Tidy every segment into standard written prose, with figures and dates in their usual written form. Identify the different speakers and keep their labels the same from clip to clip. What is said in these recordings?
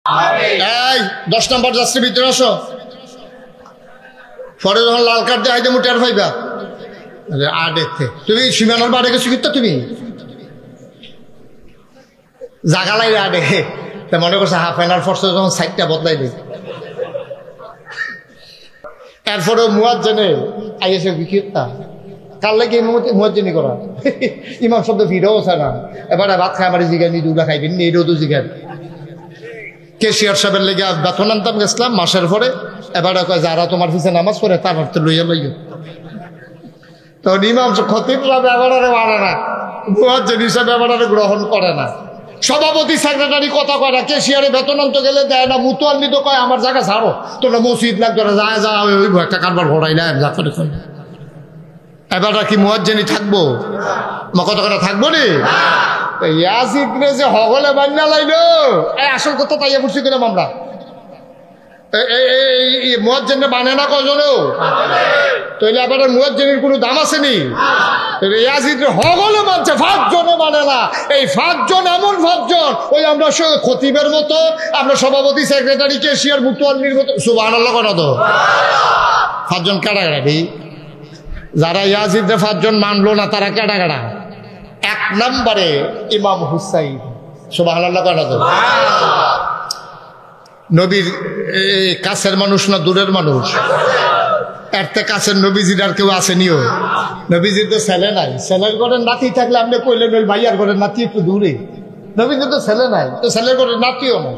Speaker 1: এই 10 নম্বর যাত্রী ভিতরে আসো। পরে যখন লাল কার্ড দিয়ে হাইতে মুটার ভাইবা আর দেখতে তুমি সীমানার বাড়ে গেছো কিন্তু তুমি জাগালাই আডে তা মনে করছে হাফ এনার ফর্সে যখন সাইডটা বদলাই দিই এরপরে মুয়াজ্জিনে আইএসএ বিকিতা কার লাগে মুয়াজ্জিনি করা ইমাম শব্দ ফিরেও আছে না এবারে ভাত খাই আমার জিগান দুলা খাইবেন এইটাও তো জিগান কেশিয়ার সাহেবের লেগে বেতন আনতাম গেছিলাম মাসের পরে এবারে যারা তোমার পিছিয়ে নামাজ পড়ে তার তো লইয়া লইয়া তখন ইমাম খতিবরা ব্যাপারে মানে না মুয়াজ্জিন হিসাবে ব্যাপারে গ্রহণ করে না সভাপতি সেক্রেটারি কথা কয় না কেশিয়ারে বেতন আনতে গেলে দেয় না মুতুয়াল্লি তো কয় আমার জায়গা ছাড়ো তোমরা মসজিদ লাগবে না যায় যা ওই একটা কারবার ভরাইলাম যা করে এবার কি মুয়াজ্জিনি থাকবো কত কথা থাকবো নি ইয়াজিদরে যে হগলে বান্না লাইলো এই আসল কথা তাইয়া পড়ছি কিনা আমরা এই মুয়াজ্জিনে মানে না কজনেও তাইলে আবার মুয়াজ্জিনের কোনো দাম আছে নি ইয়াজিদরে হগলে মানছে 5 জনে মানে না এই 5 জন এমন 5 জন ওই আমরা খতিবের মতো আমরা সভাপতি সেক্রেটারি কেশিয়ার মুতুয়াল্লির মতো সুবহানাল্লাহ কোন তো 5 জন কাটা কাটা যারা ইয়াজিদরে 5 জন মানলো না তারা কাটা কাটা 1 নম্বরে ইমাম হুসাইন সুবহানাল্লাহ কোন তো নবীর কাছের মানুষ না দূরের মানুষ এরতে কাছের নবীজির আর কেউ আসেনিও নবীজির তো ছেলে নাই ছেলের ঘরের নাতি থাকলে আপনি কইলেন ওই ভাইয়ার ঘরের নাতি একটু দূরে নবীজির তো ছেলে নাই তো ছেলের ঘরের নাতিও নাই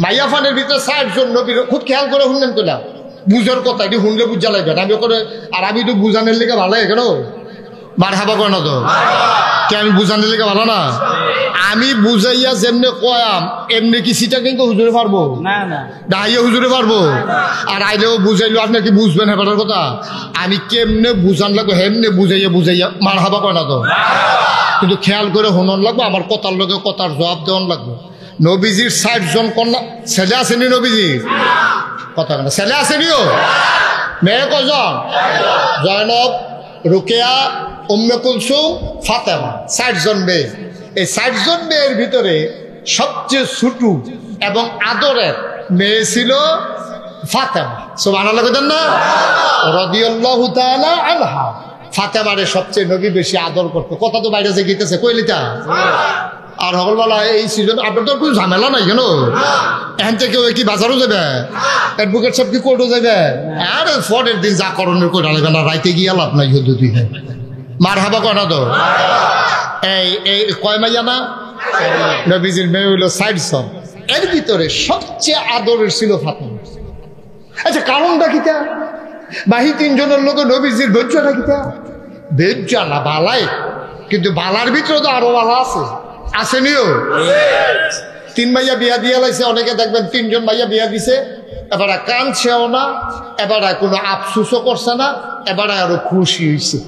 Speaker 1: মাইয়া ফানের ভিতরে 60 জন নবীর খুব খেয়াল করে শুনলেন তোলা বুঝার কথা এটি শুনলে বুঝা লাগবে আমি করে আর আমি তো বুঝানোর লেগে ভালো কেন মার হাবা করে না তো কে আমি বুঝানোর লেগে ভালো না আমি বুঝাইয়া যেমনি কয়াম এমনি কি সিটা কিন্তু হুজুরে পারবো না ডাইয়া হুজুরে পারবো আর আইলেও বুঝাইলো আপনি কি বুঝবেন হেপাটার কথা আমি কেমনে বুঝান লাগবো হেমনে বুঝাইয়া মার হাবা করে না তো কিন্তু খেয়াল করে শুনন লাগবো আমার কথার লোকে কথার জবাব দেওয়ান লাগবো নবীজির 60 জন কন্যা ছেলে আসেনি নবীজির কথা কেন ছেলে আসেনিও মেয়ে কজন জয়নব রুকেয়া উম্মে কুলসুম ফাতেমা 60 জন মেয়ে এই 60 জন মেয়ের ভিতরে সবচেয়ে ছোট এবং আদরের মেয়ে ছিল ফাতেমা সুবহানাল্লাহ কইতেন না রাদিয়াল্লাহু তাআলা আনহা ফাতেমারে সবচেয়ে নবী বেশি আদর করতো কথা তো বাইরে যে গিতেছে কইলিটা আর হলবেলা এই সিজন আপনার তো কোনো ঝামেলা নাই কেন এখান থেকে কি বাজারও যাবে অ্যাডভোকেট সব কি কোর্টও যাবে আর পরের দিন যা করণের করে লাগবে না রাইতে গিয়ে লাভ নাই দুই মার হাবা কনা তো এই কয় মাইয়া না নবীজির মেয়ে হইল 60 জন এর ভিতরে সবচেয়ে আদরের ছিল ফাতেমা আচ্ছা কারণটা কিটা বাহি 3 জনের লোক নবীজির বেজ্জাটা কিটা বেজ্জা না বালাই কিন্তু বালার ভিতরে তো আরো বালা আছে আসেনিও 3 মাইয়া বিয়া দিয়া লাইছে অনেকে দেখবেন 3 জন মাইয়া বিয়া দিছে এবারে কানছেও না এবারে কোনো আফসোসও করছে না এবারে আরো খুশি হয়েছে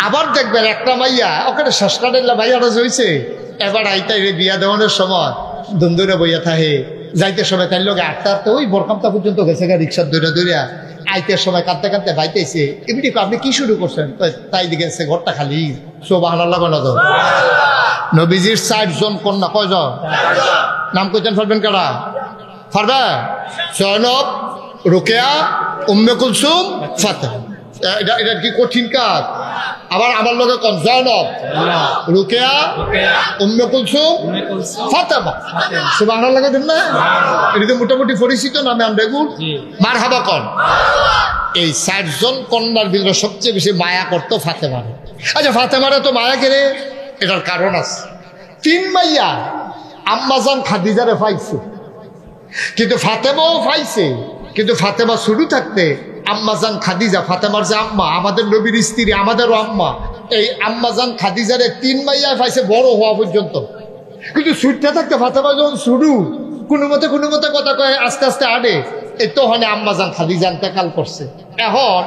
Speaker 1: আবার দেখবেন একটা মাইয়া ওখানে শেষকাটের ভাইয়াটা হয়েছে এবার আইতাই বিয়া দেওয়ানোর সময় দুমদুরে বইয়া থাকে যাইতে সময় তাই লোক আটটা ওই বোরকামটা পর্যন্ত গেছে রিক্সার দৌড়া দৌড়া আইতের সময় কাঁদতে কাঁদতে ভাইতেছে এমনি আপনি কি শুরু করছেন তাই দিকে ঘরটা খালি সুবহানাল্লাহ বলা তো নবীজির 60 জন কন্যা কয়জন নাম কইতেন পারবেন কারা পারবে জয়নব রুকেয়া উম্মে কুলসুম ফাতেমা এটা কি কঠিন কাজ আবার আমার লোকে কোন জয়নব রুকেয়া উম্মে কুলসুম ফাতেমা সুবহানাল্লাহ কইতেন না এটা মোটামুটি পরিচিত নামে আমরা এগুলো মারহাবা কোন এই 60 জন কন্যার ভিতরে সবচেয়ে বেশি মায়া করতো ফাতেমা আচ্ছা ফাতেমারে তো মায়া করে এটার কারণ আছে 3 মাইয়া আম্মাজান খাদিজারে পাইছে কিন্তু ফাতেমাও পাইছে কিন্তু ফাতেমা শুরু থাকতে আম্মাজান খাদিজা ফাতেমার যে আম্মা আমাদের নবীর স্ত্রী আমাদেরও আম্মা এই আম্মাজান খাদিজারে 3 মাইয়া পাইছে বড় হওয়া পর্যন্ত কিন্তু ছুটতে থাকতে ফাতেমা যখন শুরু কোনো মতে কথা কয়ে আস্তে আস্তে আড়ে এই তো হয় আম্মাজান খাদিজা ইন্তেকাল করছে এখন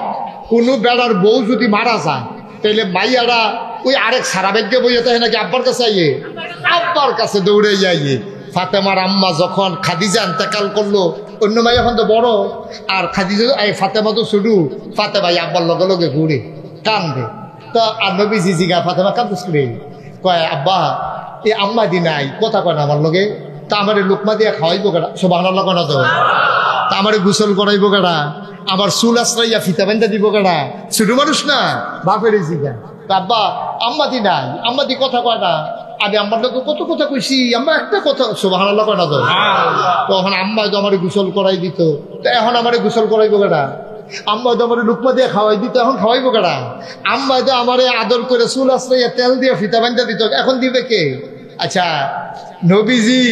Speaker 1: কোনো বেড়ার বউ যদি মারা যায় তাহলে মাইয়ারা ওই আরেক সারা বেগে বইয়ে থাকে নাকি আব্বার কাছে আইয়ে আব্বার কাছে দৌড়ে যাইয়ে ফাতেমার আম্মা যখন খাদিজা ইন্তেকাল করলো অন্য মাই এখন তো বড় আর খাদিজা এই ফাতেমা তো শুরু ফাতেমা আব্বার লগে লগে ঘুরে কান্দে তো আর নবী জিজিগা ফাতেমা কান্দে কয় আব্বা এই আম্মা দি নাই কথা কয় না আমার লগে তা আমার লোকমা দিয়ে খাওয়াইবো কেডা? সুবহানাল্লাহ কোনা তো। তা আমার গোসল করাইবো কেডা? আমার চুল আশ্রাইয়া ফিতা বেঁধে দিব কেডা? ছোট মানুষ না, বাপের জিগা। আব্বা আম্মাদি নাই, আম্মাদি কথা কয় না। আমি আম্মার লোক কত কথা কইছি, আম্মা একটা কথা। সুবহানাল্লাহ কোনা তো। তখন আম্মা তো আমার গোসল করাই দিত, তো এখন আমার গোসল করাইবো কেডা? আম্মা তো আমার লুকমা দিয়ে খাওয়াই দিত, এখন খাওয়াইবো কেডা? আম্মা তো আমার আদর করে চুল আশ্রাইয়া তেল দিয়ে ফিতা বেঁধে দিত, এখন দিবে কে? আচ্ছা, নবীজি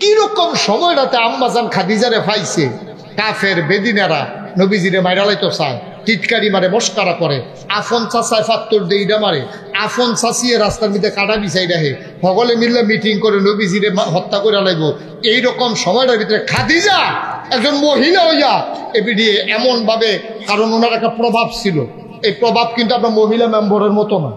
Speaker 1: কিরকম সময়টাতে আম্মাজান খাদিজারে পাইছে, কাফের বেদিনেরা নবীজিরে মাইরালাইতো চায়, টিটকারি মারে, মস্কারা করে, আফন চাচায় ফাত্তর দেইডা মারে, আফন চাচিয়ে রাস্তার মধ্যে কাটা বিছাই রাখে, সকলে মিললে মিটিং করে নবীজিরে হত্যা করে লাইব। এইরকম সময়টার ভিতরে খাদিজা একজন মহিলা হইয়া এবিডি এমন ভাবে, কারণ ওনার একটা প্রভাব ছিল, এই প্রভাব কিন্তু আপনার মহিলা মেম্বরের মতো না।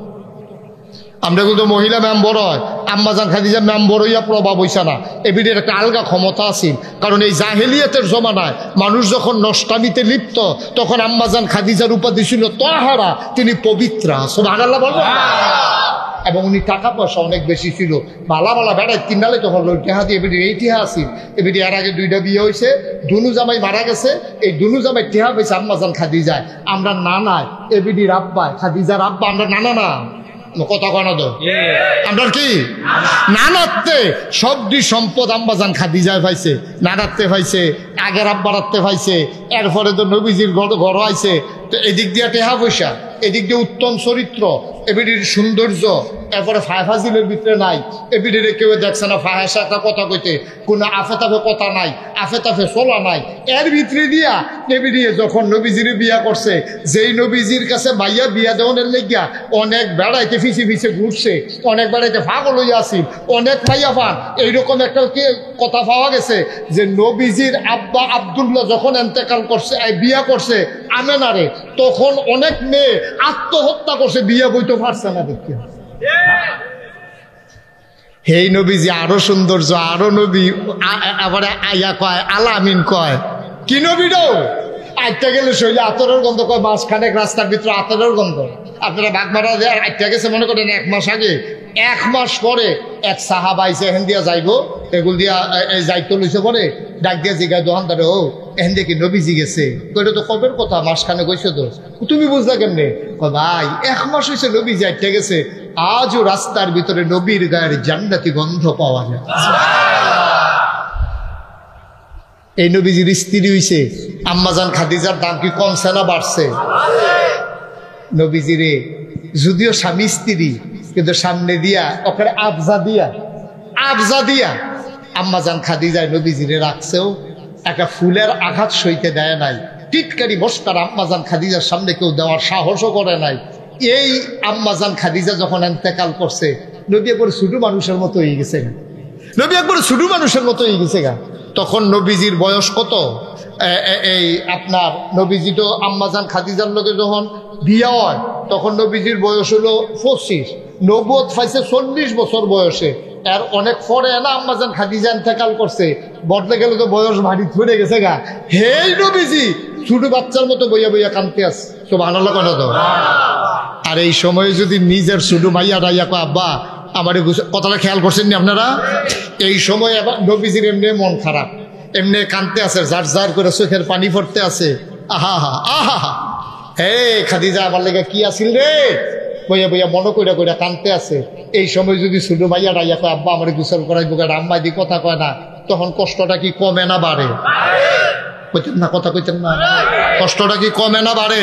Speaker 1: আমরা কিন্তু মহিলা মেম্বর হয়, আম্মাজান খাদিজা মেম্বর হইয়া প্রভাব হইছে না। এবিডির একটা আলগা ক্ষমতা আছিল, কারণ এই জাহেলিয়াতের জমানায় মানুষ যখন নষ্টামিতে লিপ্ত, তখন আম্মাজান খাদিজার উপাধি ছিল তাহারা, তিনি পবিত্রা। সুবহানাল্লাহ বলবেন। এবং উনি টাকা পয়সা অনেক বেশি ছিল, বালা বালা বেড়ায় কিনালে তখন টেহা দিয়ে এবিডি এই টিহা আছিল। এবিডি এর আগে 2টা বিয়ে হয়েছে, দুনু জামাই মারা গেছে, এই দুনু জামাই টেহা পেয়েছে আম্মাজান খাদিজায়। আমরা নানায়, এবিডির আব্বায়, খাদিজার আব্বা, আমরা নানা না, কথা কনা তো আপনার কি নানাত্তে সবটি সম্পদ আম্বাজান খাদিজায় পাইছে, নানাত্তে পাইছে, আগের আব্বারাত্তে পাইছে, এরপরে তো নবীজির ঘর আইছে। তো এদিক দিয়ে টেহা পয়সা, এদিক দিয়ে উত্তম চরিত্র, এবিডির সৌন্দর্য, এরপরে ফাহাজিলের ভিতরে নাই। এবিডিরে কেউ দেখছে না ফাহাসা একটা কথা কইতে, কোনো আফে তাফে কথা নাই, আফে তাফে চলা নাই। এর ভিতরে দিয়া এবিডি যখন নবীজিরে বিয়া করছে, যেই নবীজির কাছে ভাইয়া বিয়া দেওয়ানের লেগিয়া অনেক বেড়াইতে ফিসে ফিসে ঘুরছে, অনেক বেড়াইতে পাগল হইয়া আসিল, অনেক ভাইয়া পান। এইরকম একটা কথা পাওয়া গেছে যে নবীজির আব্বা আব্দুল্লাহ যখন এন্তেকাল করছে, বিয়া করছে আমেনারে, তখন অনেক মেয়ে আত্মহত্যা করছে, বিয়া বইতে পারছে না। দেখতে হেই নবীজি আরো সৌন্দর্য, আরো নবী, আবার আইয়া কয় আলামিন কয়, কি নবীরাও আটটা গেলে শৈলে আতরের গন্ধ, কয় মাসখানেক রাস্তার ভিতরে আতরের গন্ধ। আপনারা বাগমারা আটটা গেছে মনে করেন 1 মাস আগে, 1 মাস পরে এক সাহাবা আইসে এহেন দিয়া যাইবো, এগুল দিয়া যাইতো লইছে, পরে ডাক দিয়া জিগায় দোকানদারে, ও এহেন দিয়ে কি নবীজি গেছে? কইটা তো কবের কথা, মাসখানে গেছে তো, তুমি বুঝলা কেমনে? কয় ভাই 1 মাস হয়েছে নবীজি আটটা গেছে, আজও রাস্তার ভিতরে নবীর গায়ের জান্নাতি গন্ধ পাওয়া যায়। এই নবীজির স্ত্রী হইছে আম্মাজান খাদিজার দাম কি কমছে না বাড়ছে? নবীজিরে যদিও স্বামী স্ত্রী, কিন্তু সামনে দিয়া ওখানে আবজা দিয়া আম্মাজান খাদিজায় নবীজিরে রাখছেও, একটা ফুলের আঘাত সইতে দেয় নাই, টিটকারি মস্কার আম্মাজান খাদিজার সামনে কেউ দেওয়ার সাহসও করে নাই। এই আম্মাজান খাদিজা যখন ইন্তেকাল করছে, নবী একবার ছোট মানুষের মতো হয়ে গেছে গা, নবী একবার ছোট মানুষের মতো হয়ে গেছে গা। তখন নবীজির বয়স কত? এই আপনার নবীজি তো আম্মাজান খাদিজার লোকে যখন বিয়া হয়, তখন নবীজির বয়স হলো 25, নবুয়ত পাইছে 40 বছর বয়সে। এর অনেক পরে না আম্মাজান খাদিজা ইন্তেকাল করছে, বদলে গেলে তো বয়স ভারী ধরে গেছে গা। হেই নবীজি ছোট বাচ্চার মতো বইয়া বইয়া কাঁদতে আছে। সুবহানাল্লাহ কেন তো? আর এই সময়ে যদি নিজের ছোট মাইয়া রাইয়া কয়, আব্বা আমার কথাটা খেয়াল করছেন নি আপনারা? এই সময় আবার নবীজির এমনি মন খারাপ, এমনি কাঁদতে আছে, যার যার করে চোখের পানি পড়তে আছে। আহা হা আহা হা, হে খাদিজা আমার লেগে কি আসিল রে, বইয়া বইয়া মনে কইরা কইরা কাঁদতে আছে। এই সময় যদি ছোট ভাইয়া রাইয়া কয়, আব্বা আমার গোসল করাইবো, আম্মা দি কথা কয় না, তখন কষ্টটা কি কমে না বাড়ে? কইতেন না, কথা কইতেন না, কষ্টটা কি কমে না বাড়ে?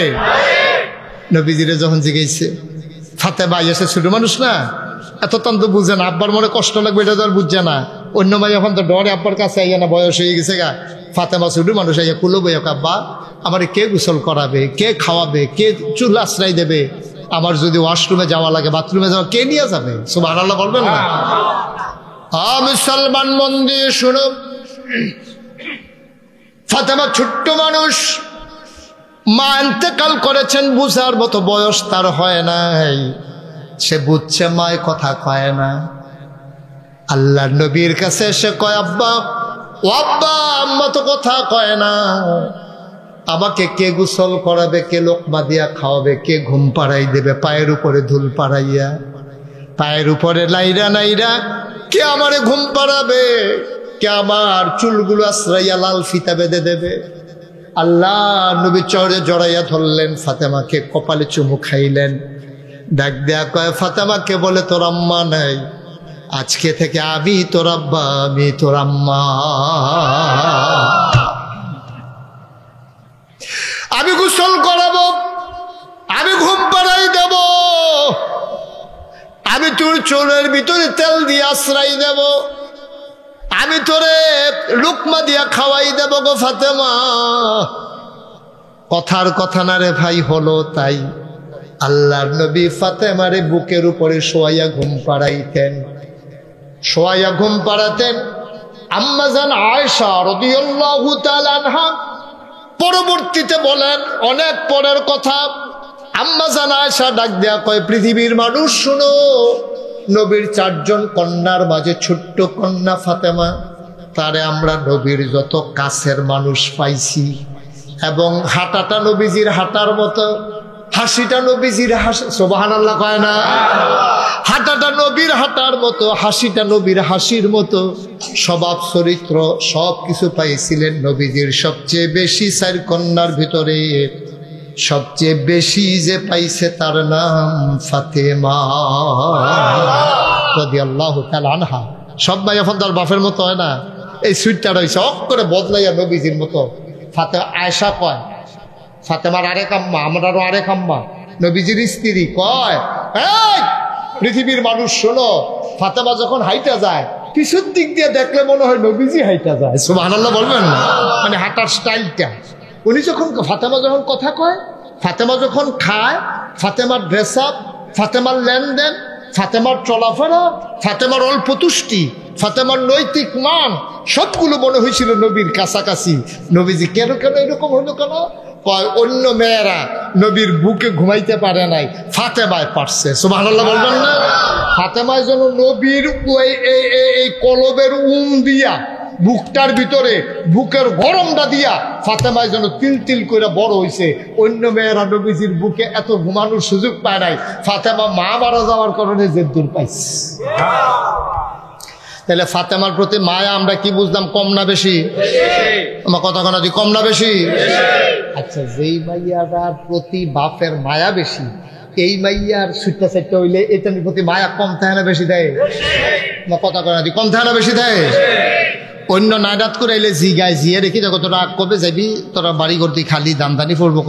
Speaker 1: নবীজিরে যখন জিজ্ঞেসে, ফাতেমা এসে ছোট মানুষ না, এত তো বুঝে না, আব্বার মনে কষ্ট লাগবে এটা তো আর বুঝছে না। অন্য ভাই এখন তো ডরে আব্বার কাছে আইয়া না, বয়স হয়ে গেছে গা। ফাতেমা ছোট মানুষ আইয়া কুলো বইয়া, আব্বা আমার কে গোসল করাবে, কে খাওয়াবে, কে চুল আশ্রয় দেবে, আমার যদি ওয়াশরুমে যাওয়া লাগে, বাথরুমে যাওয়া, কে নিয়ে যাবে? সুবহানাল্লাহ বলবেন না? মুসলমান মন দিয়ে শুনো, ফাতেমা ছোট্ট মানুষ, মা ইন্তেকাল করেছেন, বুঝার মতো বয়স তার হয় নাই, সে বুঝছে মায় কথা কয় না। আল্লাহর নবীর কাছে এসে কয়, আব্বা ও আব্বা, আম্মা তো কথা কয় না, আমাকে কে গোসল করাবে, কে লোকমা দিয়া খাওয়াবে, কে ঘুম পাড়াই দেবে, পায়ের উপরে ধুল পাড়াইয়া, পায়ের উপরে নাইরা নাইরা কে আমারে ঘুম পাড়াবে, কে আমার চুলগুলো আশ্রাইয়া লাল ফিতা বেঁধে দেবে। আল্লাহ নবী চড়ে জড়াইয়া ধরলেন, ফাতেমাকে কপালে চুমু খাইলেন। ডাক দেয়া কয়, ফাতেমাকে বলে তোর আম্মা নাই, আজকে থেকে আমি তোর আব্বা, আমি তোর আম্মা। আমি গোসল করাবো, আমি ঘুম পাড়াই দেব, আমি তোর চুলের ভিতরে তেল দিয়ে আশ্রয় দেব, আমি তোরে লুকমা দিয়া খাওয়াই দেব গো ফাতেমা। কথার কথা না রে ভাই, হলো তাই। আল্লাহর নবী ফাতেমারে বুকের উপরে শোয়াইয়া ঘুম পাড়াইতেন, শোয়াইয়া ঘুম পাড়াতেন। আম্মা জান আয়েশা রাদিয়াল্লাহু তাআলা আনহা পরবর্তীতে বলেন, অনেক পরের কথা, আম্মা জান আয়েশা ডাক দেয়া কয়, পৃথিবীর মানুষ শুনো, নবীর 4 জন কন্যার মাঝে ছোট্ট কন্যা ফাতেমা, তারে আমরা নবীর যত কাছের মানুষ পাইছি। এবং হাঁটাটা নবীজির হাঁটার মতো, হাসিটা নবীজির হাসি, সুবহানাল্লাহ কয় না? হাঁটাটা নবীর হাঁটার মতো, হাসিটা নবীর হাসির মতো, স্বভাব চরিত্র সব কিছু পাইছিলেন নবীজির। সবচেয়ে বেশি 4 কন্যার ভিতরে সবচেয়ে বেশি যে পাইছে তার নাম ফাতেমা রাদিয়াল্লাহু তাআলা আনহা। সব মাইয়া ফন্দার বাপের মতো হয় না, এই সুইটটা রয়েছে অক করে বদলাইয়া নবীজির মতো। ফাতেমা আয়েশা কয়, ফাতেমার আরেক আম্মা, আমারও আরেক আম্মা, নবীজির স্ত্রী কয়, এই পৃথিবীর মানুষ শোনো, ফাতেমা যখন হাইটা যায়, পিছন দিক দিয়ে দেখলে মনে হয় নবীজি হাইটা যায়। সুবহানাল্লাহ বলবেন না? মানে হাঁটার স্টাইলটা। উনি যখন, ফাতেমা যখন কথা কয়, ফাতেমা যখন খায়, ফাতেমার ড্রেস আপ, ফাতেমার লেনদেন, ফাতেমার চলাফেরা, ফাতেমার অল্প তুষ্টি, ফাতেমার নৈতিক মান, সবগুলো মনে হয়েছিল নবীর কাছাকাছি। নবীজি কেন এরকম হলো কেন? অন্য মেয়েরা নবীর বুকে ঘুমাইতে পারে নাই, ফাতেমায় পারছে। সুবহানাল্লাহ বলবেন না? ফাতেমায় যেন নবীর এই কলবের দিয়া, বুকটার ভিতরে বুকের গরমটা দিয়া ফাতেমায় যেন তিল তিল করে বড় হয়েছে। অন্য মেয়েরা নবীজির বুকে এত ঘুমানোর সুযোগ পায় নাই, ফাতেমা মা মারা যাওয়ার কারণে জেদ্দুর পাইছে। তাহলে ফাতেমার প্রতি মায়া আমরা কি বুঝলাম? কম না বেশি? আমার কথা কোনো কম না বেশি? আচ্ছা, যেই মাইয়াটার প্রতি বাপের মায়া বেশি, এই মাইয়ার সুট্টা সাইটটা হইলে এটার প্রতি মায়া কম থাকে না বেশি দেয়? আমার কথা কোনো কম থাকে না বেশি দেয়? অন্য নাইরাত করে এলে জিগায়, জিয়ে রেখি দেখো তোরা কবে যাবি, তোরা বাড়ি করতে খালি দামদানি পড়বো,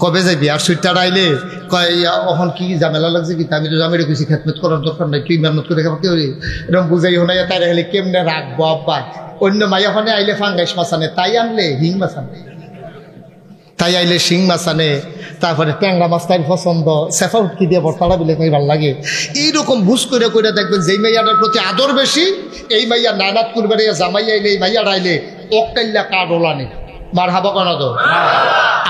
Speaker 1: কবে যাবি? আর সুইটটা আইলে কয়, এখন কি ঝামেলা লাগছে কি? আমি তো জামিরে কিছু খেতমেত করার দরকার নাই, তুই মেহনত করে খাবার কেউ এরকম বুঝাই হোনাই তাই হলে কেমনে রাখবো আব্বা। অন্য মাইয়া ওখানে আইলে ফাঙ্গাইশ মাছানে, তাই আনলে হিং মাছানে, তাই আইলে শিং মাছ আনে, তারপরে ট্যাংরা মাছ তাই পছন্দ, সেফা উটকি দিয়ে ভর্তাটা বিলে কই ভালো লাগে। এইরকম বুঝ করে করে দেখবেন যেই মাইয়াটার প্রতি আদর বেশি, এই মাইয়া নানাত করবে জামাই আইলে, এই মাইয়াটা আইলে অকাইল্লা কারল আনে, মার হাবা কানা তো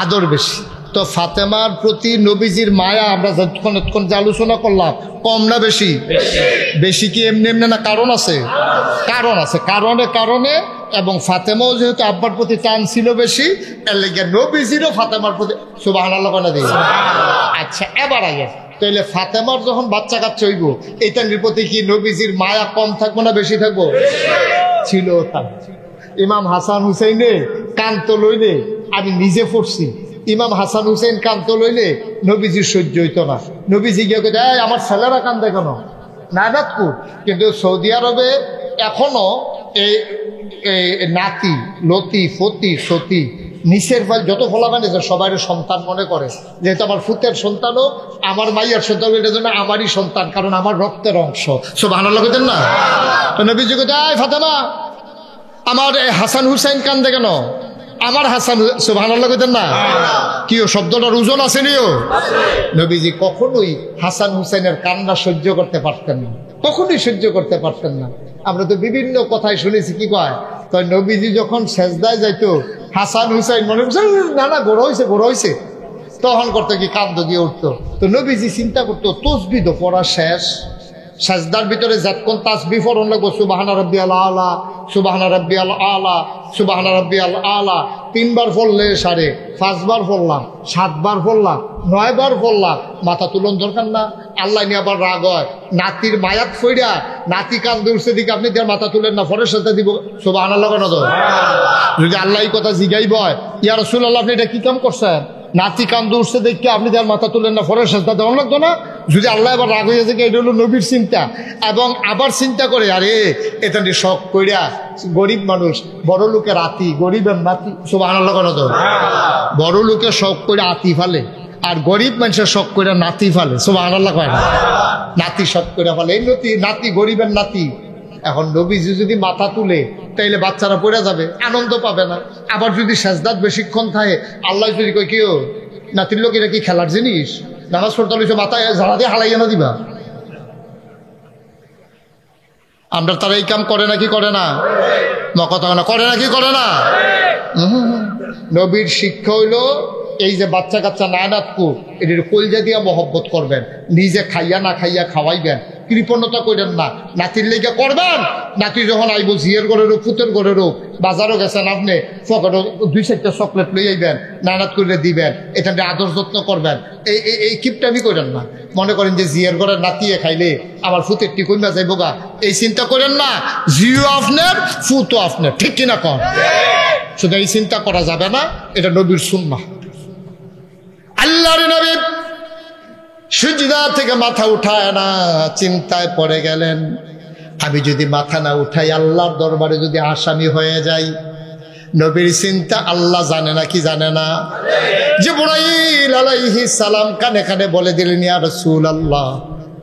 Speaker 1: আদর বেশি। তো ফাতেমার প্রতি নবীজির মায়া আমরা যতক্ষণ যে আলোচনা করলাম, কম না বেশি? বেশি কি এমনি এমনি না? কারণ আছে, কারণ আছে, কারণে। এবং ফাতেমাও যেহেতু আব্বার প্রতি টান ছিল বেশি, এর লেগে নবীজিরও ফাতেমার প্রতি সুবহানাল্লাহ বলে দিই। আচ্ছা, এবার আগে তাইলে ফাতেমার যখন বাচ্চা কাচ্চা হইব, এইটার প্রতি কি নবীজির মায়া কম থাকবো না বেশি থাকবো? ছিল তার। ইমাম হাসান হুসাইনে কান্ত লইলে, আমি নিজে পড়ছি, ইমাম হাসান হুসেন কান্ত লইলে নবীজির সহ্য হইতো না। নবীজি গিয়ে কে, আমার ছেলেরা কান্দে কেন? নাইরাতপুর। কিন্তু সৌদি আরবে এখনো এই নাতি, লতি, ফতি, সতী, নিচের ফাইল যত ফলা মানে সবাই সন্তান মনে করে, যেহেতু আমার ফুতের সন্তানও আমার মাইয়ার সন্তান, এটার জন্য আমারই সন্তান, কারণ আমার রক্তের অংশ। সুবহানাল্লাহ কইতেন না? তো নবীজি কে, ফাতেমা আমার হাসান হুসাইন কান্দে কেন? আমার হাসান, সুবহানাল্লাহ কইতেন না? কি শব্দটার ওজন আছে নিও? নবীজি কখনোই হাসান হুসাইনের কান্না সহ্য করতে পারতেন না, কখনোই সহ্য করতে পারতেন না। আমরা তো বিভিন্ন কথায় শুনেছি, কি কয়, তো নবীজি যখন সেজদায় যাইতো, হাসান হুসাইন মনে করছে না গোড়া হয়েছে, তখন করতে কি কান্দ গিয়ে উঠতো। তো নবীজি চিন্তা করতো, তসবিহ তো পড়া শেষ, সেজদার ভিতরে যতক্ষণ তাসবিহ পড়ন লাগবো, সুবহানা রাব্বিয়াল আলা, সুবহানা রাব্বিয়াল আলা, সুবহানা রাব্বিয়াল আলা 3 বার পড়লে সারে, 5 বার পড়লাম, 7 বার পড়লাম, 9 বার পড়লাম, মাথা তুলন দরকার না? আল্লাহ নিয়ে আবার রাগ হয়, নাতির মায়াত ফইরা নাতি কান্দে উঠছে দিকে আপনি তার মাথা তুলেন না, ফরের সাথে দিব সুবহানাল্লাহ কেন তো? যদি আল্লাহ এই কথা জিগাইব ইয়া রাসূলুল্লাহ আপনি এটা কি কাম করছেন, নাতি কান্দে উঠছে দেখে আপনি তার মাথা তুলেন না, ফরের সাথে দেওয়া লাগতো না? যদি আল্লাহ এবার রাগ হয়ে যায়, এটা হলো নবীর চিন্তা। এবং আবার চিন্তা করে আরে এটা নিয়ে শখ কইরা গরিব মানুষ, বড় লোকের আতি, গরিবের নাতি, সুবহানাল্লাহ কেন তো? বড় লোকের শখ করে আতি ফালে, আর গরিব মানুষের শখ করে নাতি ফালে, সুবহানাল্লাহ কয় না? নাতি শখ করে ফেলে, এই নাতি গরিবের নাতি। এখন নবীজি যদি মাথা তুলে তাইলে বাচ্চারা পড়ে যাবে, আনন্দ পাবে না। আবার যদি সেজদাত বেশিক্ষণ থাকে, আল্লাহ যদি কই কেউ নাতির লোক এটা কি খেলার জিনিস, নামাজ পড়তে হলে মাথায় ঝাড়া দিয়ে হালাইয়া না দিবা? আমরা তারা এই কাম করে নাকি করে না? কথা না করে নাকি করে না? নবীর শিক্ষা হইলো এই যে বাচ্চা কাচ্চা না নাতকু এটির কলজা দিয়া মহব্বত করবেন, নিজে খাইয়া না খাইয়া খাওয়াইবেন, কৃপণতা করেন না, নাতির লেগে করবেন। নাতি যখন আইব জিয়ের গড়েরও ফুতের গড়েরও বাজারও গেছেন আপনি, ফকটও 2-4টা চকলেট লই আইবেন, নানাত করে দিবেন, এটা নিয়ে আদর যত্ন করবেন। এই কিপটামি করেন না। মনে করেন যে জিয়ের ঘরের নাতিয়ে খাইলে আমার ফুতের টি কইমা যাইব গা, এই চিন্তা করেন না। জিও আপনার, ফুতও আপনার, ঠিক কিনা কর? শুধু এই চিন্তা করা যাবে না, এটা নবীর সুন্নাহ। আল্লাহর নবী সিজদা থেকে মাথা উঠায় না, চিন্তায় পড়ে গেলেন, আমি যদি মাথা না উঠাই আল্লাহর দরবারে যদি আসামি হয়ে যাই। নবীর চিন্তা আল্লাহ জানে না কি জানে না? জিবরাইল আলাইহিস সালাম কানে কানে বলে দিলেন, ইয়া রাসূলুল্লাহ,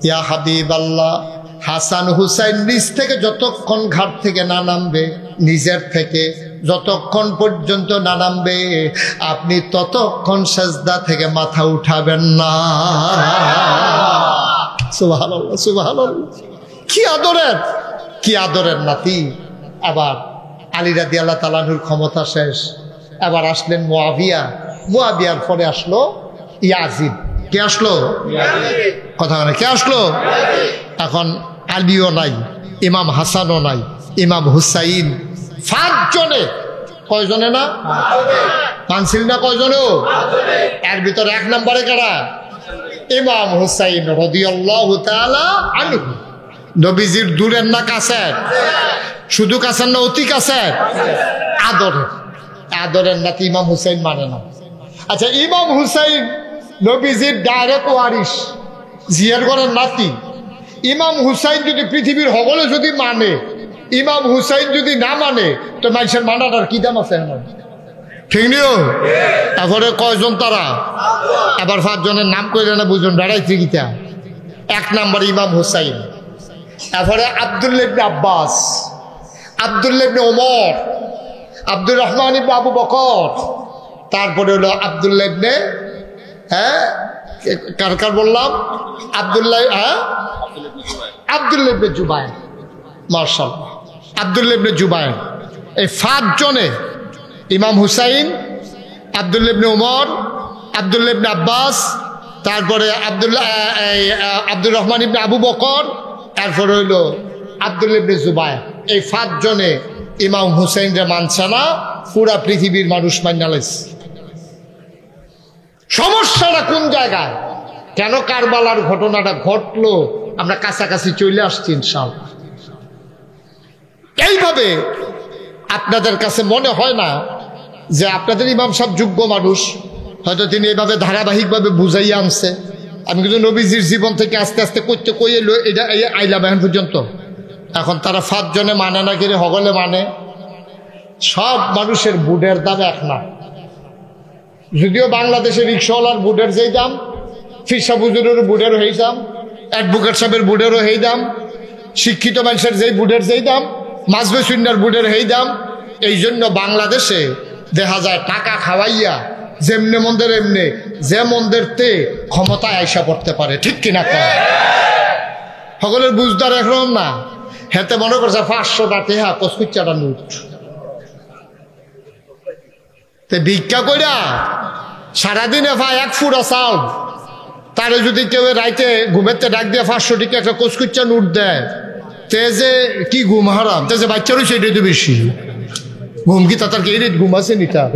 Speaker 1: ইয়া হাবিবাল্লাহ, হাসান হুসাইন নিজ থেকে যতক্ষণ ঘাট থেকে না নামবে, নিজের থেকে যতক্ষণ পর্যন্ত না নামবে, আপনি ততক্ষণ সেজদা থেকে মাথা উঠাবেন না। সুবহানাল্লাহ, সুবহানাল্লাহ। কি আদরের, কি আদরের নাতি। আবার আলী রাদিয়াল্লাহু তাআলা আনহুর ক্ষমতা শেষ, এবার আসলেন মুআবিয়া, মুআবিয়ার পরে আসলো ইয়াজিদ। কে আসলো? কথা বলে কে আসলো? এখন আলীও নাই, ইমাম হাসানও নাই, ইমাম হুসাইন, 5 জনে। কয়জনে না মানছিল না? কয়জনেও? এর ভিতরে 1 নম্বরে কারা? ইমাম হুসাইন রাদিয়াল্লাহু তাআলা আনহু। নবীজির দূরের না কাছের? শুধু কাছের না অতি কাছের? আদরের, আদরের নাতি ইমাম হুসাইন মানে না। আচ্ছা, ইমাম হুসাইন নবীজির ডাইরেক্ট ওয়ারিস, জিয়ার ঘরের নাতি। ইমাম হুসাইন যদি পৃথিবীর হবলে যদি মানে, ইমাম হুসাইন যদি না মানে, তো মানুষের মানাটার কি দাম আছে? ঠিক নিও। তারপরে কয়জন তারা? আবার 5 জনের নাম কইলে না বুঝুন বেড়াইছে গীতা। 1 নম্বর ইমাম হুসাইন, তারপরে আব্দুল্লাহ ইবনে আব্বাস, আব্দুল্লাহ ইবনে ওমর, আব্দুর রহমান ইবনে আবু বকর, তারপরে হলো আব্দুল্লাহ ইবনে কার কার বললাম? আব্দুল্লাহ আব্দুল্লাহ ইবনে জুবায়ের। মাশাআল্লাহ, আব্দুল্লাহ ইবনে জুবায়ের। এই 5 জনে ইমাম হুসাইন, আব্দুল্লাহ ইবনে ওমর, আব্দুল্লাহ ইবনে আব্বাস, তারপরে আব্দুর রহমান ইবনে আবু বকর, তারপরে হইলো আব্দুল্লাহ ইবনে জুবায়ের। এই 5 জনে ইমাম হুসাইনরে মানছে না, পুরা পৃথিবীর মানুষ মাইনা লাইছে। সমস্যাটা কোন জায়গায়? কেন কারবালার ঘটনাটা ঘটলো? আমরা কাছাকাছি চলে আসছি ইনশাআল্লাহ। এইভাবে আপনাদের কাছে মনে হয় না যে আপনাদের ইমাম সাহেব যোগ্য মানুষ? হয়তো তিনি এইভাবে ধারাবাহিকভাবে বুঝাইয়া আনছে। আমি কিন্তু নবীজির জীবন থেকে আস্তে আস্তে করতে কই এলো এটা আইলাম এখন পর্যন্ত। এখন তারা 5 জনে মানে না, কিরে হগলে মানে। সব মানুষের বুটের দাম এক না। যদিও বাংলাদেশের রিক্সাওয়ালার বুটের যেই দাম, ফিরসা বুজুরের বুটেরও সেই দাম, অ্যাডভোকেট সাহেবের বুটেরও সেই দাম, শিক্ষিত মানুষের যেই বুটের যেই দাম, মাজবে সুন্নার বুটের সেই দাম। এই জন্য বাংলাদেশে দেখা যায় টাকা খাওয়াইয়া যেমনে মন্দের এমনে, যে মন্দের তে ক্ষমতায় আইসা পড়তে পারে, ঠিক কিনা কয়? সকলের বুঝদার একরকম না। হেতে মনে করছে 500টা টেহা 25টা নোট, ভিক্ষা কইরা সারাদিনে ভাই 1 ফুটা চাল, তারে যদি কেউ রাইতে ঘুমেতে ডাক দিয়ে 500 টাকা একটা 25টা নোট দেয়, তে যে কি ঘুম হারাম, তে যে বাচ্চারও সেটাই তো বেশি ঘুম, কি তার কি রে ঘুম আছে নি তার?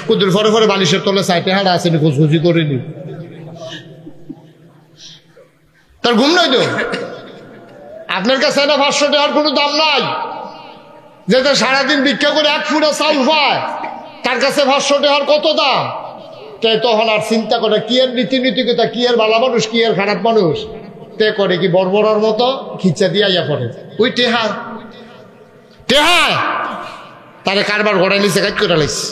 Speaker 1: কুদুর ফরে ফরে বালিশের তলে সাইটে হাড়া আছে নি, খুশখুশি করেনি, তার ঘুম নাই তো। আপনার কাছে না 500 টাকার কোনো দাম নাই, যেটা সারাদিন ভিক্ষা করে 1 ফুটা চাউল পায়, তার কাছে 500 টাকার কত দাম? তে তখন আর চিন্তা করে কি এর নীতিনৈতিকতা, কি এর ভালো মানুষ, কি এর খারাপ মানুষ, তে করে কি বড়বড়ার মতো খিচা দিয়া ইয়া পড়ে ওই টেহার টেহার তারে কারবার গড়াই লিছে, কাজ করে লাইছে।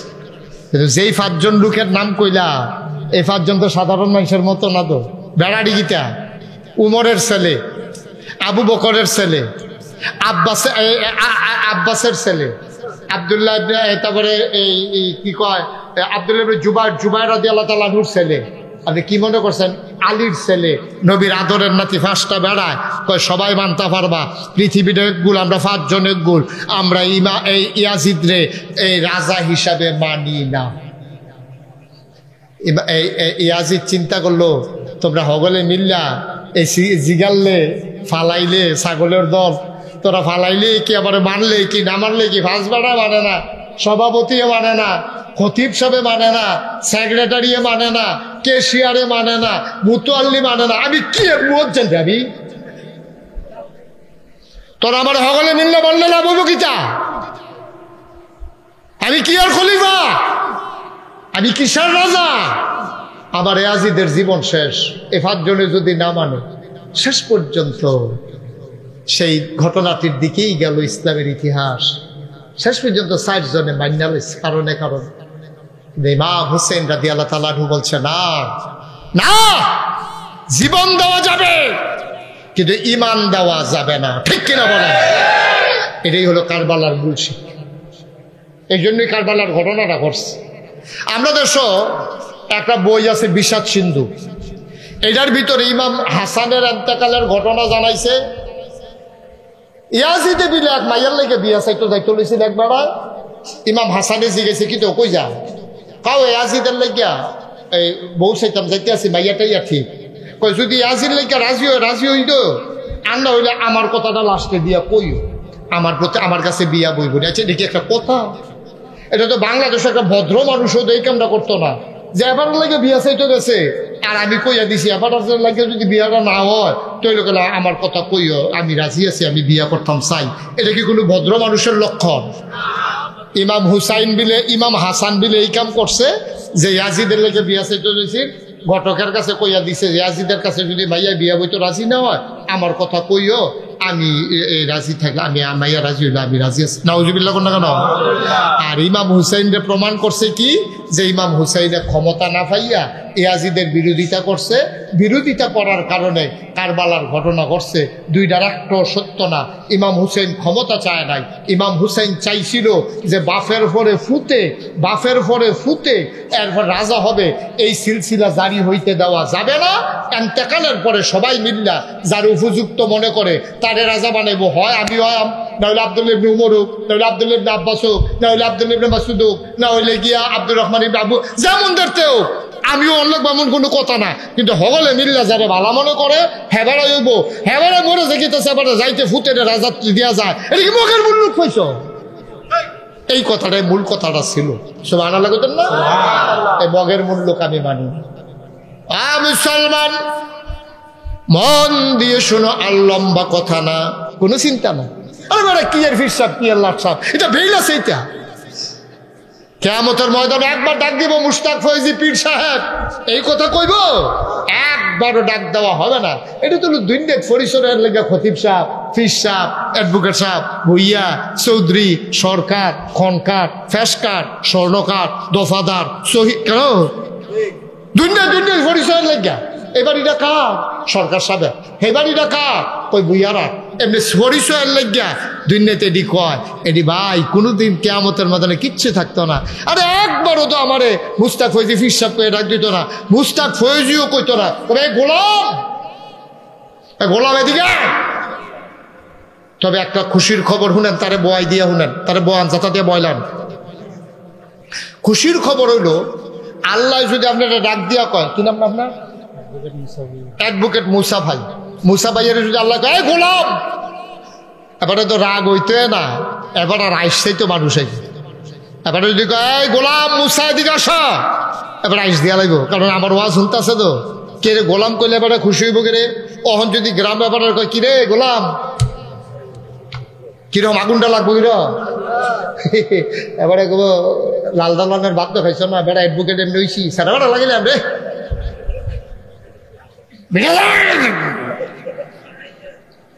Speaker 1: কিন্তু যেই 5 জন লোকের নাম কইলা, এই 5 জন তো সাধারণ মানুষের মতো না তো। বেড়াড়ি গীতা উমরের ছেলে, আবু বকরের ছেলে, আব্বাসের ছেলে, আব্দুল্লাহ, তারপরে এই কি কয় আব্দুল্লাহ জুবাইর রাদিয়াল্লাহু তাআলা আনহুর ছেলে। আপনি কি মনে করছেন আলীর ছেলে, নবীর আদরের নাতি, 5টা বেড়ায় কয় সবাই মানতে পারবা পৃথিবীর এক গুল, আমরা 5 জন এক গুল, আমরা এই ইয়াজিদ রে এই রাজা হিসাবে মানি না। ইয়াজিদ চিন্তা করলো, তোমরা হগলে মিল্লা এই জিগাললে ফালাইলে ছাগলের দল, তোরা ফালাইলে কি আবার মানলে কি, না মানলে কি, 5 বেড়া মানে না, সভাপতিও মানে না, খতিব সাহেবে মানে না, সেক্রেটারিয়ে মানে না, কেশিয়ারে মানে না, মুতোয়াল্লি মানে না, আমি কি মুয়াজ্জিন ভাবি? তোরা আমার হগলে মিললে বললে না বলবো কিতা? আমি কি আর খলিফা? আমি কিসের রাজা? আমার ইয়াজিদের জীবন শেষ। এ 5 জনে যদি না মানে, শেষ পর্যন্ত সেই ঘটনাটির দিকেই গেল ইসলামের ইতিহাস। শেষ পর্যন্ত 4 জনে মান্যা লইছে কারণে। ইমাম হুসেন রাদিয়াল্লাহু তাআলা আনহু বলছে না না, জীবন দেওয়া যাবে কিন্তু ঈমান দেওয়া যাবে না, ঠিক কিনা বলেন? এটাই হলো কারবালার মূল শিক্ষা। এই জন্যই কারবালার ঘটনাটা ঘটছে। আমরা দেশও একটা বই আছে বিষাদ সিন্ধু, এটার ভিতরে ইমাম হাসানের ইন্তেকালের ঘটনা জানাইছে। ইয়াজিদে বিলে এক মাইয়ার লেগে বিয়া চাইতো যাইতো লইছিল একবার। ইমাম হাসানে জিগেছে কি তো কই যা, কাও ইয়াজিদের লেগিয়া এই বউ চাইতাম যাইতে আছি, মাইয়াটাই ঠিক কই, যদি ইয়াজির লেগিয়া রাজি হইত, আর না হইলে আমার কথাটা লাস্টে দিয়া কইও, আমার প্রতি আমার কাছে বিয়া বইব। আচ্ছা দেখি একটা কথা, এটা তো বাংলাদেশে একটা ভদ্র মানুষও এই কামটা করতো না, যে এবার লাগে বিয়া চাইতে গেছে আর আমি কইয়া দিছি, এবার লাগে যদি বিয়াটা না হয় তৈল গেলে আমার কথা কইও, আমি রাজি আছি, আমি বিয়া করতাম চাই। এটা কি কোনো ভদ্র মানুষের লক্ষণ? ইমাম হুসাইন বিলে, ইমাম হাসান বিলে এই কাম করছে যে ইয়াজিদের লেগে বিয়া চাইতে গেছি, ঘটকের কাছে কইয়া দিছে ইয়াজিদের কাছে যদি মাইয়া বিয়া বইতো রাজি না হয় আমার কথা কইও, আমি রাজি থাকলে আমি মাইয়া রাজি হইলে আমি রাজি আছি। নাউজুবিল্লাহ কোন না কেন? আর ইমাম হুসাইনরে প্রমাণ করছে কি, যে ইমাম হুসাইনের ক্ষমতা না পাইয়া ইয়াজিদের বিরোধিতা করছে, বিরোধিতা করার কারণে কারবালার ঘটনা ঘটছে। 2টা রাষ্ট্র সত্য না। ইমাম হুসাইন ক্ষমতা চায় নাই, ইমাম হুসাইন চাইছিল যে বাফের পরে ফুতে এরপর রাজা হবে, এই সিলসিলা জারি হইতে দেওয়া যাবে না। ইন্তেকালের পরে সবাই মিল্লা যার উপযুক্ত মনে করে তারে রাজা বানাইবো, হয় আমি হয়াম, না হইলে আব্দুল্লাহ ইবনে উমর হোক, না হইলে আব্দুল্লাহ ইবনে আব্বাস হোক, না হইলে আব্দুল্লাহ ইবনে মাসউদ হোক, না হইলে গিয়া আব্দুর রহমান ইবনে আবু, যেমন দেখতে হোক, আমিও অনেক এমন কোনো কথা না। কিন্তু হগলে মিল্লা যারে ভালো মনে করে হেবারা হইব, হেবারা মরে যেতেছে, এবারে যাইতে ফুটের রাজা দিয়া যায়, এটা কি মগের মূল লোক পাইছ? এই কথাটাই মূল কথাটা ছিল। সুবহানাল্লাহ কইতেন না? এই মগের মূল লোক আমি মানি। মুসলমান মন দিয়ে শোনো, আর লম্বা কথা না, কোনো চিন্তা না। আরে বেটা কি এর ফির সাহেব, কি এর লাট সাহেব, এটা ভেইল আছে। এটা কিয়ামতের ময়দানে একবার ডাক দিব মুশতাক ফয়জি পীর সাহেব, এই কথা কইব, একবারও ডাক দেওয়া হবে না। এটা তো দুইনেক পরিসরের লেগে খতিব সাহেব, ফির সাহেব, অ্যাডভোকেট সাহেব, ভুইয়া, চৌধুরী, সরকার, খনকার, ফেসকার, স্বর্ণকার, দফাদার, শহীদ, কেন দুইনেক পরিসরের লেগে। এবার এটা কার? সরকার সাহেব। এবার এটা কার? কই ভুইয়ারা। এমনি পরিচয়ের লেগিয়া দুনিয়াতে এডি কয়, এডি ভাই কোনোদিন কিয়ামতের ময়দানে কিচ্ছু থাকতো না। আরে একবারও তো আমারে মুস্তাক ফয়জি ফির সাহেব কয়ে ডাক দিত না, মুস্তাক ফয়জিও কইতো না, তবে গোলাম এদিকে। তবে একটা খুশির খবর শুনেন, তারে বয় দিয়া শুনেন, তারে বয়ান যাতা দিয়ে বয়লান। খুশির খবর হইল, আল্লাহ যদি আপনারা ডাক দিয়া কয়, কি নাম আপনার? অ্যাডভোকেট মুসা ভাই। মুসা ভাইয়ের যদি আল্লাহ কয় গোলাম, এবারে তো রাগ হইতে না, এবার আর আইসছেই তো মানুষ আইছে। এবারে যদি কয় গোলাম মুসা এদিকে আস, এবার আইস দিয়া লাগবো, কারণ আমার ওয়াজ শুনতেছে তো। কে রে গোলাম কইলে এবারে খুশি হইব কে রে? অহন যদি গ্রাম ব্যাপারে কয় কিরে গোলাম, কিরম আগুনটা লাগবো কিরম, এবারে কব লাল দালানের ভাত তো খাইছ না, বেড়া অ্যাডভোকেট এমনি হইছি সারা বেড়া লাগিলাম রে,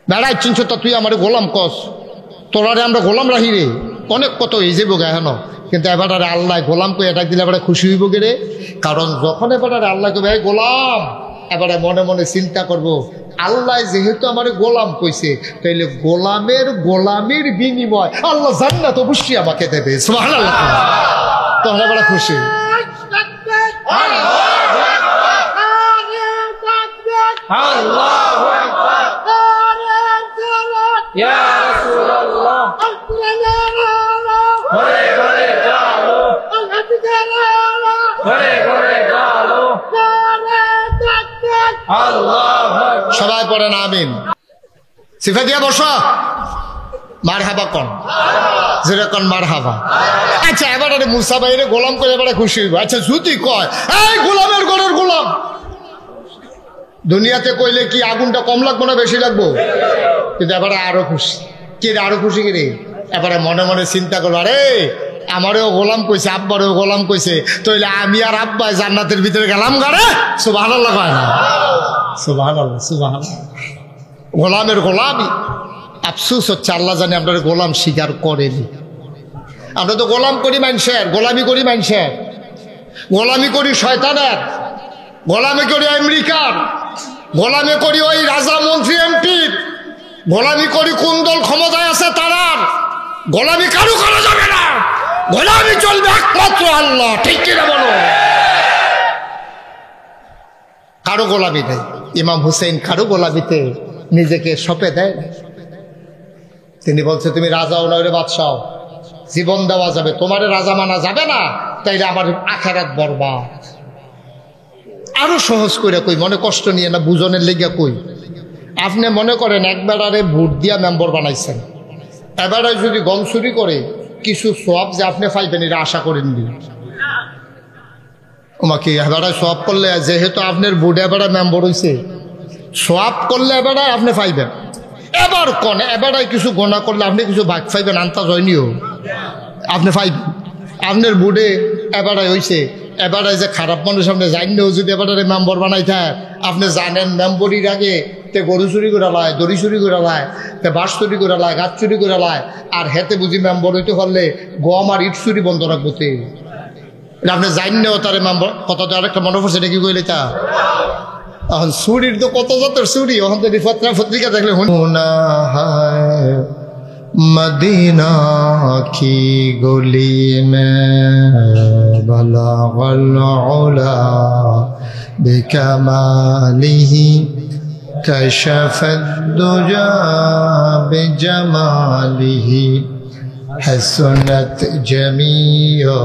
Speaker 1: বেড়াই চিনছ তা তুই আমার গোলাম কস, তোরারে আমরা গোলাম রাহি রে, অনেক কত এই যাবো গা হেন। কিন্তু এবারে আল্লাহ গোলাম কই এটা দিলে এবারে খুশি হইব কে রে? কারণ যখন এবারে আল্লাহ কবে গোলাম, এবারে মনে মনে চিন্তা করব আল্লাহ যেহেতু আমার গোলাম কইছে, তাইলে গোলামের বিনিময় আল্লাহ জান্নাত অবশ্যই আমাকে দেবে। সুবহানাল্লাহ, তখন এবারে খুশি।
Speaker 2: আল্লাহু আকবার, ইয়া রাসূলুল্লাহ, ঘরে ঘরে চলো, ঘরে ঘরে চলো, আল্লাহু আকবার।
Speaker 1: সবাই পড়েন আমিন। সিফা দিয়া বসো, মারহাবা কোন যেরকম মারহাবা। আচ্ছা এবারে মুসা ভাইরে গোলাম করে এবারে খুশি হইব। আচ্ছা যদি কয় এই গোলামের ঘরের গোলাম, দুনিয়াতে কইলে কি আগুনটা কম লাগবো না বেশি লাগবো? কিন্তু এবারে আরো খুশি। কে রে আরো খুশি? কে রে? এবারে মনে মনে চিন্তা করবো, আরে আমারও গোলাম কইছে, আব্বারও গোলাম কইছে, তাইলে আমি আর আব্বাই জান্নাতের ভিতরে গেলাম গাড়ে। সুবহানাল্লাহ কয় না? সুবহানাল্লাহ, সুবহানাল্লাহ। গোলামের গোলামি। আফসোস হচ্ছে আল্লাহ জানে আপনার গোলাম স্বীকার করেনি। আমরা তো গোলাম করি মানুষের, গোলামি করি মানুষের, গোলামি করি শয়তানের, গোলামি করি আমেরিকার, গোলামি করি ওই রাজা মন্ত্রী এমপির, গোলামি করি কোন দল ক্ষমতায় আছে তারার। গোলামি কারো করা যাবে না, গোলামি চলবে একমাত্র আল্লাহ। ঠিক কিনা বলো? কারো গোলামি নেই। ইমাম হুসেন কারো গোলামিতে নিজেকে সঁপে দেয়। তিনি বলছে তুমি রাজাও না ওরে বাদশাহ, জীবন দেওয়া যাবে, তোমারে রাজা মানা যাবে না, তাইলে আমার আখিরাত বরবাদ। আরো সহজ করে কই, মনে কষ্ট নিয়ে না, বুঝনের লেগে কই। আপনি মনে করেন একবারে ভোট দিয়া মেম্বার বানাইছেন, এবারে যদি গম চুরি করে কিছু সওয়াব যে আপনি পাইবেন এটা আশা করেননি। ওমাকে এবারে সওয়াব করলে, যেহেতু আপনার ভোট এবারে মেম্বার হয়েছে, সওয়াব করলে এবারে আপনি পাইবেন। এবার কোন এবারে কিছু গোনা করলে আপনি কিছু ভাগ পাইবেন, আন্তাজ হয়নিও আপনি পাইবেন। আপনার বুড়ে এবারে হয়েছে, এবারে যে খারাপ মানুষ আপনি জানেও, যদি এবারে মেম্বার বানাইতে আপনি জানেন মেম্বরির আগে তে গরু চুরি করে লায়, দড়ি চুরি করে লায়, তে বাঁশ চুরি করে লায়, গাছ চুরি করে লায়, আর হেতে বুঝি মেম্বার হইতে পারলে গম আর ইট চুরি বন্ধ রাখবো। তে আপনি জানেও তারে মেম্বার। কথা তো আরেকটা মনে পড়ছে, এটা কি কইলে তা এখন চুরির তো কত জাতের চুরি। এখন তো পত্রিকা দেখলে মদিনা কি গলি মে বলাগল উলা বিকামালিহি কাশাফাদ দুজা বিজামালিহি হাসনাত জামিউ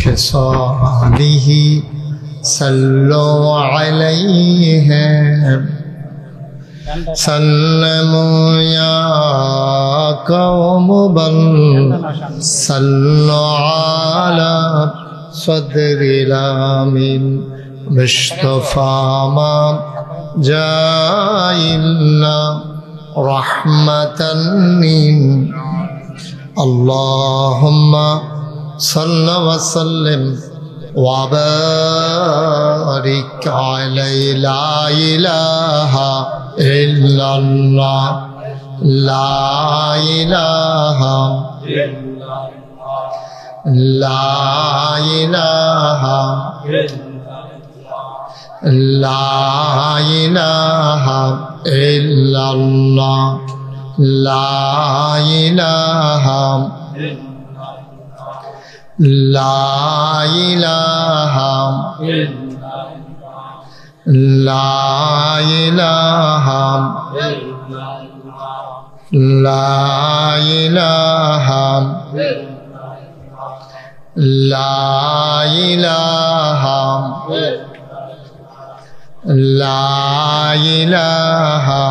Speaker 1: খিসালিহি সাল্লু আলাইহি সাল্লামু ইয়া কওম বল সাল্লু আলা সদরিল আমিন মুস্তাফা মা জাইল্লা রাহমাতান লিন আল্লাহুম্মা সাল্লি ওয়া সাল্লিম ওয়া বারিক আলাইহি লা ইলাহা ইল্লাল্লাহ লা ইলাহা ইল্লাল্লাহ লা ইলাহা লা ইলাহা ইল্লাল্লাহ লা ইলাহা লা ইলাহা লা ইলাহা লা ইলাহা লা ইলাহা লা ইলাহা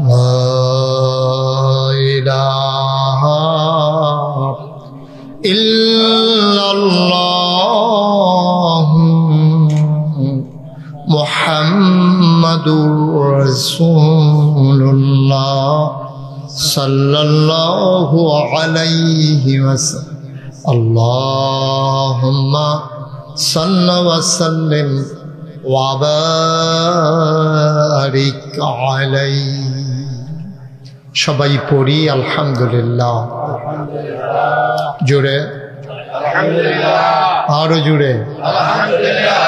Speaker 1: لا إله إلا الله محمد رسول الله صلى الله عليه وسلم اللهم صل وسلم وبارك عليه সবাই পড়ি আলহামদুলিল্লাহ জোরে আলহামদুলিল্লাহ আরো জোরে আলহামদুলিল্লাহ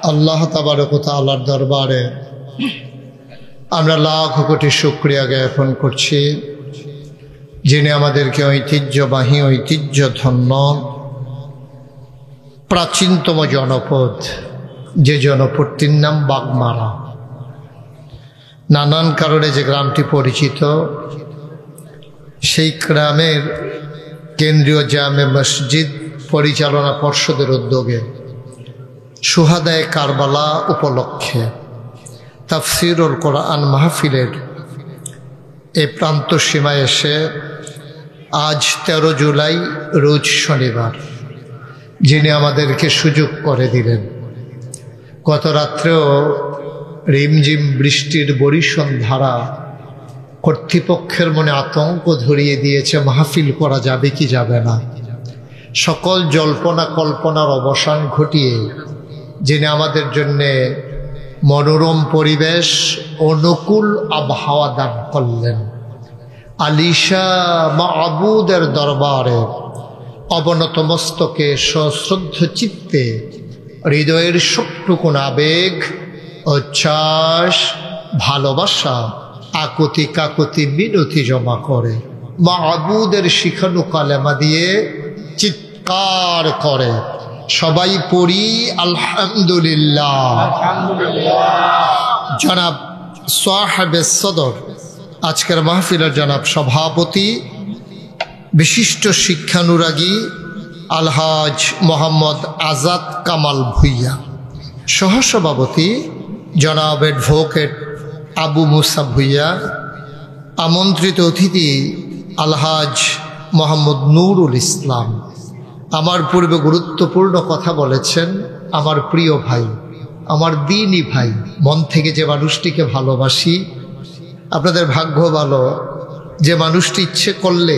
Speaker 1: আল্লাহ তাবারক ওয়া তাআলার দরবারে আমরা লাখ কোটি শুকরিয়া জ্ঞাপন করছি যিনি আমাদেরকে ঐতিহ্যবাহী ঐতিহ্যধন্য প্রাচীনতম জনপদ যে জনপদটির নাম বাগমারা নানান কারণে যে গ্রামটি পরিচিত সেই গ্রামের কেন্দ্রীয় জামে মসজিদ পরিচালনা পর্ষদের উদ্যোগে শুহাদায়ে কারবালা উপলক্ষে তাফসীরুল কোরআন মাহফিলের এই প্রান্ত সীমায় এসে আজ 13 জুলাই রোজ শনিবার যিনি আমাদেরকে সুযোগ করে দিলেন গত রাত্রেও রিমঝিম বৃষ্টির বরিশন ধারা কর্তৃপক্ষের মনে আতঙ্ক ধরিয়ে দিয়েছে মাহফিল করা যাবে কি যাবে না সকল জল্পনা কল্পনার অবসান ঘটিয়ে যিনি আমাদের জন্যে মনোরম পরিবেশ অনুকূল আবহাওয়া দান করলেন আলিশা মাবুদের দরবারে অবনত মস্তকে সশ্রদ্ধ চিত্তে হৃদয়ের সবটুকুন আবেগ উচ্ছ্বাস ভালোবাসা আকুতি কাকুতি মিনতি জমা করে মাবুদের শিখানো কালেমা দিয়ে চিৎকার করে সবাই পড়ি আলহামদুলিল্লাহ জনাব সাহেবে সদর আজকের মাহফিলের জনাব সভাপতি বিশিষ্ট শিক্ষানুরাগী আলহাজ মোহাম্মদ আজাদ কামাল ভুইয়া সহসভাপতি জনাব অ্যাডভোকেট আবু মুসা ভুইয়া আমন্ত্রিত অতিথি আলহাজ মোহাম্মদ নুরুল ইসলাম আমার পূর্বে গুরুত্বপূর্ণ কথা বলেছেন আমার প্রিয় ভাই আমার দ্বীনি ভাই মন থেকে যে মানুষটিকে ভালোবাসি আপনাদের ভাগ্য ভালো যে মানুষটি ইচ্ছে করলে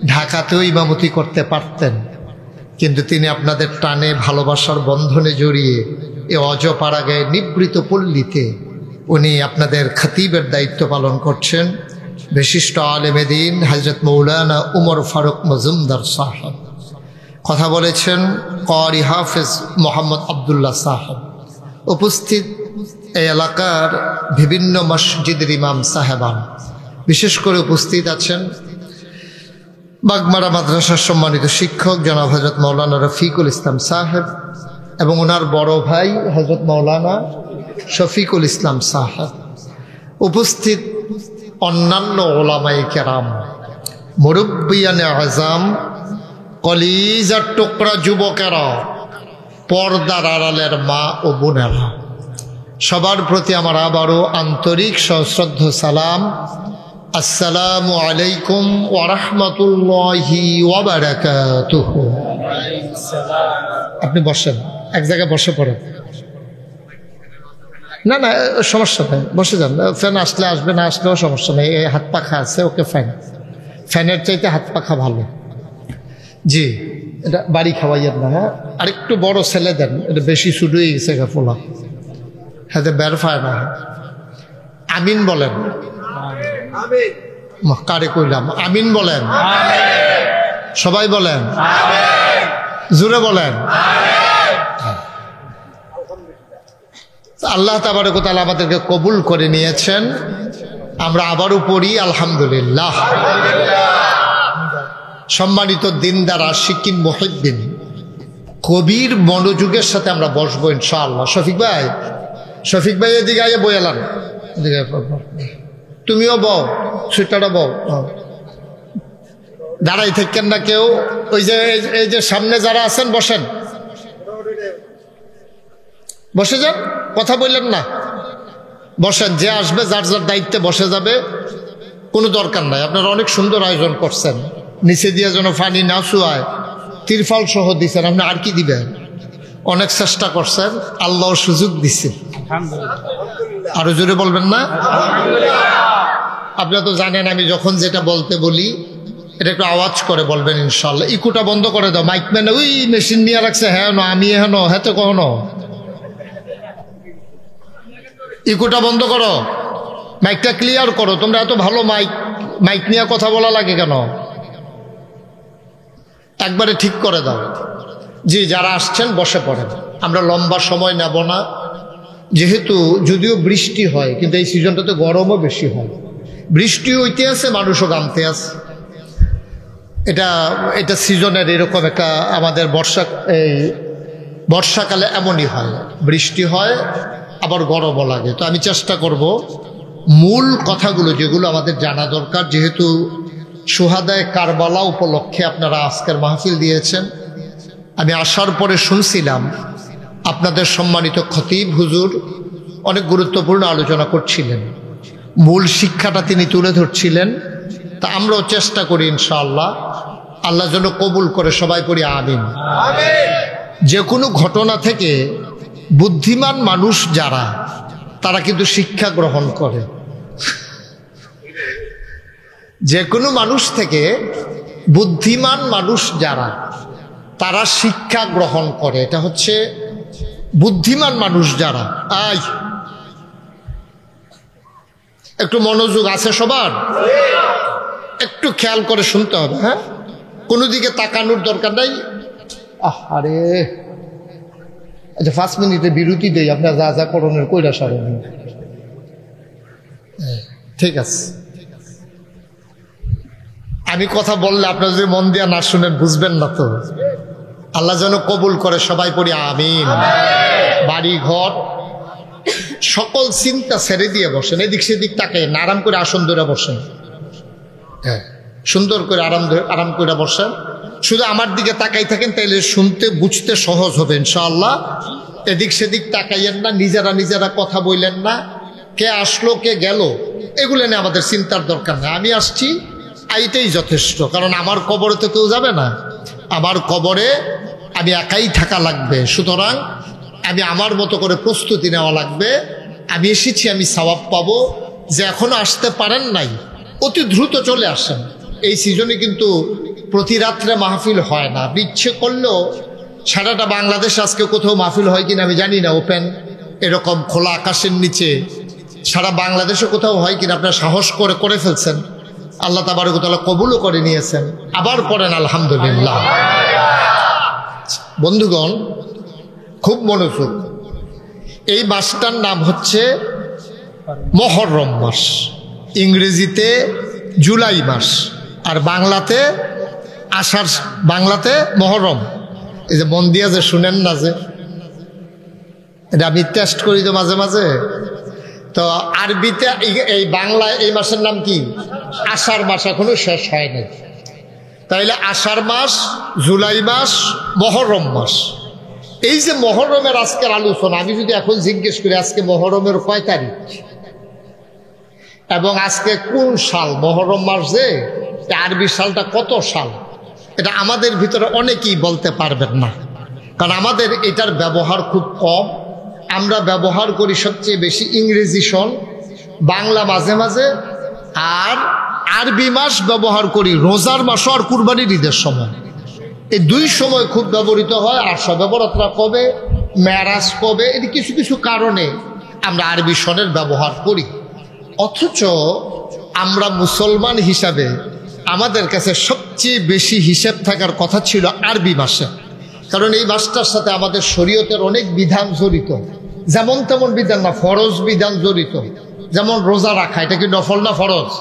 Speaker 1: ঢাকাতেও ইমামতি করতে পারতেন কিন্তু তিনি আপনাদের টানে ভালোবাসার বন্ধনে জড়িয়ে এ অজপাড়াগায় নিবৃত পল্লীতে উনি আপনাদের খতিবের দায়িত্ব পালন করছেন বিশিষ্ট আলেমে দ্বীন হযরত মৌলানা উমর ফারুক মজুমদার সাহেব কথা বলেছেন ক্বারি হাফেজ মোহাম্মদ আবদুল্লাহ সাহেব উপস্থিত এই এলাকার বিভিন্ন মসজিদের ইমাম সাহেবান বিশেষ করে উপস্থিত আছেন বাগমারা মাদ্রাসার সম্মানিত শিক্ষক জনাব হযরত মৌলানা রফিকুল ইসলাম সাহেব এবং ওনার বড় ভাই হযরত মৌলানা শফিকুল ইসলাম সাহেব উপস্থিত অন্যান্য ওলামায়ে কেরাম মুরব্বিয়ানে আযম কলিজার টুকরা যুবকেরা পর্দার আড়ালের মা ও বোনেরা সবার প্রতি আমার আবারও আন্তরিক সশ্রদ্ধ সালাম আসসালামু আলাইকুম ওয়া রাহমাতুল্লাহি ওয়া বারাকাতুহু আপনি বসেন এক জায়গায় বসে পড়েন না না সমস্যা নেই বসে যান ফ্যান আসলে আসবে না আসলেও সমস্যা নেই এই হাত পাখা আছে ওকে ফ্যানের চাইতে হাত পাখা ভালো জি এটা বাড়ি খাওয়াইয়ের না হ্যাঁ আরেকটু বড় ছেলে দেন এটা বেশি শুরু হয়ে গেছে ফোলা হ্যাঁ বের ফায় না আমিন বলেন কারে কইলাম আমিন বলেন সবাই বলেন জোরে বলেন আল্লাহ তাবারক ওয়া তাআলা আমাদেরকে কবুল করে নিয়েছেন আমরা আবারও পড়ি আলহামদুলিল্লাহ সম্মানিত দিনদার আশিকিন মুহিব্বিন কবির মনোযোগের সাথে আমরা বসবো ইনশাআল্লাহ শফিক ভাই এদিকে আগে বই এলাম তুমিও বও সুইটাটা বও দাঁড়াই থাকেন না কেউ ওই যে এই যে সামনে যারা আছেন বসেন বসে যান কথা বললেন না বসেন, যে আসবে যার যার দায়িত্বে বসে যাবে, কোনো দরকার নাই। আপনারা অনেক সুন্দর আয়োজন করছেন, নিচে দিয়ে যেন পানি না শুয়ায় তিরফাল সহ দিচ্ছেন, আপনি আর কি দিবেন? অনেক চেষ্টা করছেন, আল্লাহ সুযোগ দিচ্ছে। আরো জোরে বলবেন না? আপনারা তো জানেন আমি যখন যেটা বলতে বলি এটা একটু আওয়াজ করে বলবেন ইনশাল্লাহ। ইকুটা বন্ধ করে দাও, মাইকম্যান ওই মেশিন নিয়ে রাখছে, হ্যাঁ না আমি হ্যাঁ হ্যাঁ তো কখনো ইকুটা বন্ধ করো, মাইকটা ক্লিয়ার করো। তোমরা এত ভালো মাইক নিয়ে কথা বলা লাগে কেন? একবারে ঠিক করে দাও। জি, যারা আসছেন বসে পড়েন, আমরা লম্বা সময় নেব না। যেহেতু যদিও বৃষ্টি হয়, কিন্তু এই সিজনটাতে গরমও বেশি হয়। বৃষ্টি হইতে আছে, মানুষও গামতে আছে। এটা সিজনের এরকম একটা আমাদের বর্ষাকালে এমনই হয়, বৃষ্টি হয় আবার গরমও লাগে। তো আমি চেষ্টা করব মূল কথাগুলো যেগুলো আমাদের জানা দরকার, যেহেতু শুহাদায়ে কারবালা উপলক্ষে আপনারা আজকের মাহফিল দিয়েছেন। আমি আসার পরে শুনছিলাম আপনাদের সম্মানিত খতিব হুজুর অনেক গুরুত্বপূর্ণ আলোচনা করছিলেন, মূল শিক্ষাটা তিনি তুলে ধরছিলেন। তা আমরাও চেষ্টা করি ইনশাআল্লাহ, আল্লাহ যেন কবুল করে, সবাই পড়ি আমিন। যে কোনো ঘটনা থেকে বুদ্ধিমান মানুষ যারা, তারা কিন্তু শিক্ষা গ্রহণ করে। যে কোনো মানুষ থেকে বুদ্ধিমান মানুষ যারা, তারা শিক্ষা গ্রহণ করে। এটা হচ্ছে বুদ্ধিমান মানুষ যারা। একটু মনোযোগ আছে সবার, একটু খেয়াল করে শুনতে হবে। হ্যাঁ, কোনো দিকে তাকানোর দরকার নাই। আরে আচ্ছা, 5 মিনিটের বিরতি দেই, আপনার যা যা করণের কইরা সারেন। ঠিক আছে, আমি কথা বললে আপনারা যদি মন দিয়া না শুনেন বুঝবেন না তো। আল্লাহ যেন কবুল করে, সবাই পড়ি আমিন। বাড়ি ঘর সকল চিন্তা ছেড়ে দিয়ে বসেন, এদিক সেদিক তাকে না, আরাম করে আসন ধরে বসেন। হ্যাঁ, সুন্দর করে আরাম করে বসেন। শুধু আমার দিকে তাকাই থাকেন, তাইলে শুনতে বুঝতে সহজ হবে ইনশাআল্লাহ। এদিক সেদিক তাকাইয়েন না, নিজেরা কথা বললেন না। কে আসলো কে গেল এগুলো নিয়ে আমাদের চিন্তার দরকার নেই। আমি আসছি, এইটাই যথেষ্ট। কারণ আমার কবরে তো কেউ যাবে না, আমার কবরে আমি একাই থাকা লাগবে। সুতরাং আমি আমার মতো করে প্রস্তুতি নেওয়া লাগবে। আমি এসেছি, আমি সওয়াব পাবো। যে এখনো আসতে পারেন নাই, অতি দ্রুত চলে আসেন। এই সিজনে কিন্তু প্রতি রাত্রে মাহফিল হয় না। ইচ্ছে করলেও সারাটা বাংলাদেশ আজকে কোথাও মাহফিল হয় কিনা আমি জানি না, ওপেন এরকম খোলা আকাশের নিচে সারা বাংলাদেশে কোথাও হয় কিনা, আপনারা সাহস করে ফেলছেন। আল্লাহ তাবারক ওয়া তাআলা কবুলও করে নিয়েছেন। আবার পড়েন আলহামদুলিল্লাহ। বন্ধুগণ, খুব মনোযোগ। এই মাসটার নাম হচ্ছে মুহররম মাস, ইংরেজিতে জুলাই মাস, আর বাংলাতে আষাঢ়, বাংলাতে মহরম। এই যে মন দিয়া যে শুনেন না, যে এটা আমি টেস্ট করি তো মাঝে মাঝে। তো আরবিতে এই বাংলায় এই মাসের নাম কি? আষাঢ় মাস, এখনো শেষ হয়নি। তাইলে আষাঢ় মাস, জুলাই মাস, মহরম মাস। এই যে মহরমের আজকের আলোচনা, আমি যদি এখন জিজ্ঞেস করি আজকে মহরমের কয় তারিখ এবং আজকে কোন সাল, মহরম মাস যে আরবি সালটা কত সাল, এটা আমাদের ভিতরে অনেকেই বলতে পারবেন না। কারণ আমাদের এটার ব্যবহার খুব কম। আমরা ব্যবহার করি সবচেয়ে বেশি ইংরেজি সন, বাংলা মাঝে মাঝে, আর আরবি মাস ব্যবহার করি রোজার মাস আর কুরবানির ঈদের সময়। এই দুই সময় খুব ব্যবহৃত হয়। আর শবে বরাতরা কবে, মেরাজ কবে, এর কিছু কিছু কারণে আমরা আরবি সনের ব্যবহার করি। অথচ আমরা মুসলমান হিসাবে আমাদের কাছে সবচেয়ে বেশি হিসেব থাকার কথা ছিল আরবি মাসে। কারণ এই মাসটার সাথে আমাদের শরীয়তের অনেক বিধান জড়িত, যেমন তেমন বিধান না, ফরজ বিধান জড়িত। যেমন রোজা রাখা, এটা কি নফল না ফরজ?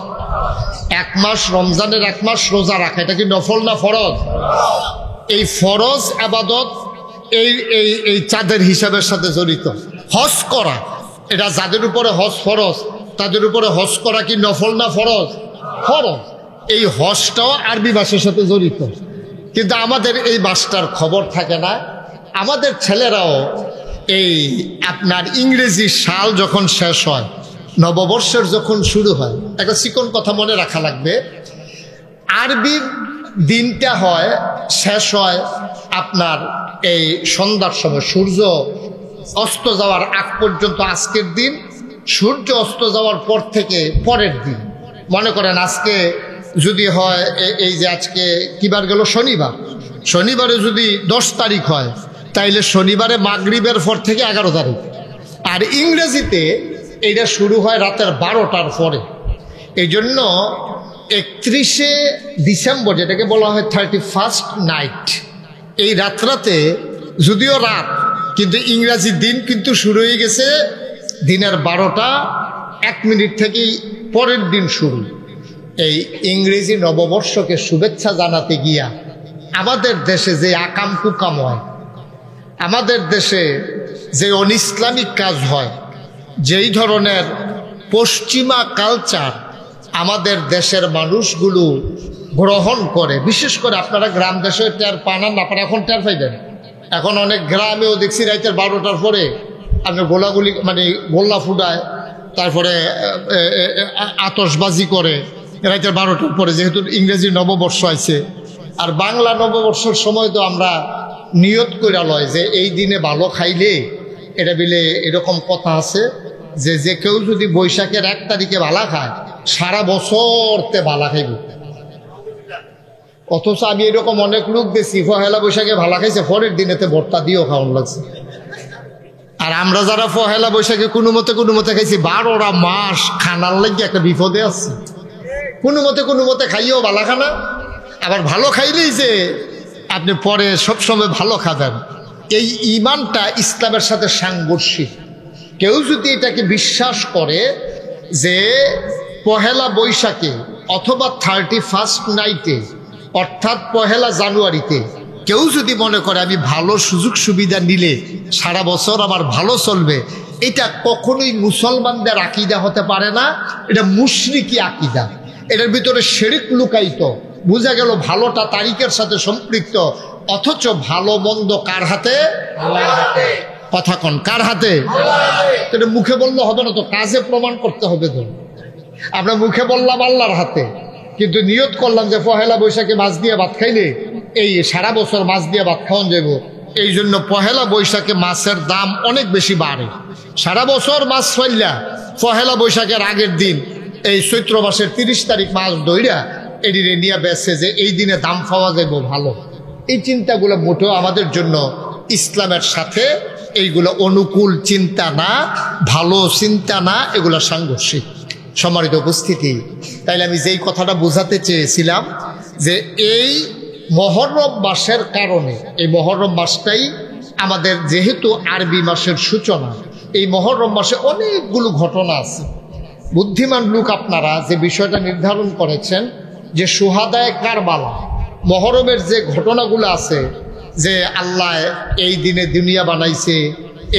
Speaker 1: এক মাস, রমজানের এক মাস রোজা রাখা, এটা কি নফল না ফরজ? এই ফরজ আবাদত এই চাঁদের হিসাবের সাথে জড়িত। হজ করা, এটা যাদের উপরে হজ ফরজ, তাদের উপরে হজ করা কি নফল না ফরজ? ফরজ। এই হজটাও আরবি মাসের সাথে জড়িত। কিন্তু আমাদের এই মাসটার খবর থাকে না। আমাদের ছেলেরাও এই আপনার ইংরেজি সাল যখন শেষ হয় নববর্ষের যখন শুরু হয়, একটা চিকন কথা মনে রাখা লাগবে, আরবির দিনটা হয় শেষ হয় আপনার এই সন্ধ্যার সময়, সূর্য অস্ত যাওয়ার আগ পর্যন্ত আজকের দিন, সূর্য অস্ত যাওয়ার পর থেকে পরের দিন। মনে করেন আজকে যদি হয় এই যে আজকে কিবার গেল, শনিবার, শনিবারে যদি 10 তারিখ হয় তাইলে শনিবারে মাগরিবের পর থেকে 11 তারিখ। আর ইংরেজিতে এটা শুরু হয় রাতের 12টার পরে। এই জন্য 31শে ডিসেম্বর, যেটাকে বলা হয় 31st নাইট, এই রাত্রাতে যদিও রাত কিন্তু ইংরাজি দিন কিন্তু শুরু হয়ে গেছে দিনের 12টা 1 মিনিট থেকেই পরের দিন শুরু। এই ইংরেজি নববর্ষকে শুভেচ্ছা জানাতে গিয়া আমাদের দেশে যে আকাম কুকাম হয়, আমাদের দেশে যে অনইসলামিক কাজ হয়, যেই ধরনের পশ্চিমা কালচার আমাদের দেশের মানুষগুলো গ্রহণ করে, বিশেষ করে আপনারা গ্রাম দেশে টের পান না, আপনারা এখন টের পাইবেন। এখন অনেক গ্রামেও দেখছি রাতের 12টার পরে আপনি গোলাগুলি মানে গোল্লা ফুটায়, তারপরে আতশবাজি করে রাতের 12টার পরে, যেহেতু ইংরেজি নববর্ষ আছে। আর বাংলা নববর্ষের সময় তো আমরা নিয়ত কইরা লয় যে এই দিনে ভালো খাইলে, এটা বিলে এরকম কথা আছে যে যে কেউ যদি বৈশাখের 1 তারিখে ভালা খায় সারা বছরতে ভালা খাইব। অথচ আমি এরকম অনেক লোক দেখছি পহেলা বৈশাখে ভালা খাইছে, পরের দিনেতে ভর্তা দিয়েও খাওয়ান লাগছে। আর আমরা যারা পহেলা বৈশাখে কোনো মতে খাইছি 12টা মাস খানার লাগে একটা বিপদে আছে। কোনো মতে খাইয়েও ভালা খানা, আবার ভালো খাইলেই যে আপনি পরে সবসময় ভালো খাবেন, এই ইমানটা ইসলামের সাথে সাংঘর্ষিক। কেউ যদি এটাকে বিশ্বাস করে যে পহেলা বৈশাখে অথবা 31st নাইটে অর্থাৎ পহেলা জানুয়ারিতে কেউ যদি মনে করে আমি ভালো সুযোগ সুবিধা নিলে সারা বছর আমার ভালো চলবে, এটা কখনোই মুসলমানদের আকীদা হতে পারে না। এটা মুশরিকি আকীদা, এটার ভিতরে শিরক লুকায়িত। বোঝা গেল ভালোটা তারিখের সাথে সম্পৃক্ত, অথচ ভালো মন্দ কার হাতে? আল্লাহর হাতে। কথা কন, কার হাতে? এটা মুখে বললে হবে না তো, কাজে প্রমাণ করতে হবে। তো আমরা মুখে বললাম আল্লাহর হাতে, কিন্তু নিয়ত করলাম যে পহেলা বৈশাখে মাছ দিয়ে ভাত খাইলে এই সারা বছর মাছ দিয়ে ভাত খাওয়ান যাব। এই জন্য পহেলা বৈশাখে মাছের দাম অনেক বেশি বাড়ে। সারা বছর মাছ ফেললা পহেলা বৈশাখের আগের দিন এই চৈত্র মাসের 30 তারিখ মাছ দইরা এদিকে নিয়ে বেসে যে এই দিনে দাম পাওয়া যাব ভালো। এই চিন্তাগুলো মোটেও আমাদের জন্য ইসলামের সাথে এইগুলো অনুকূল চিন্তা না, ভালো চিন্তা না, এগুলো সাংঘর্ষিক। সম্মানিত উপস্থিতি, তাইলে আমি যেই কথাটা বোঝাতে চেয়েছিলাম যে এই মহরম মাসের কারণে, এই মহরম মাসটাই আমাদের যেহেতু আরবি মাসের সূচনা, এই মহরম মাসে অনেকগুলো ঘটনা আছে। বুদ্ধিমান লোক আপনারা যে বিষয়টা নির্ধারণ করেছেন যে সুহাদায়ে কারবালা, মহরমের যে ঘটনাগুলো আছে, যে আল্লাহ এই দিনে দুনিয়া বানাইছে,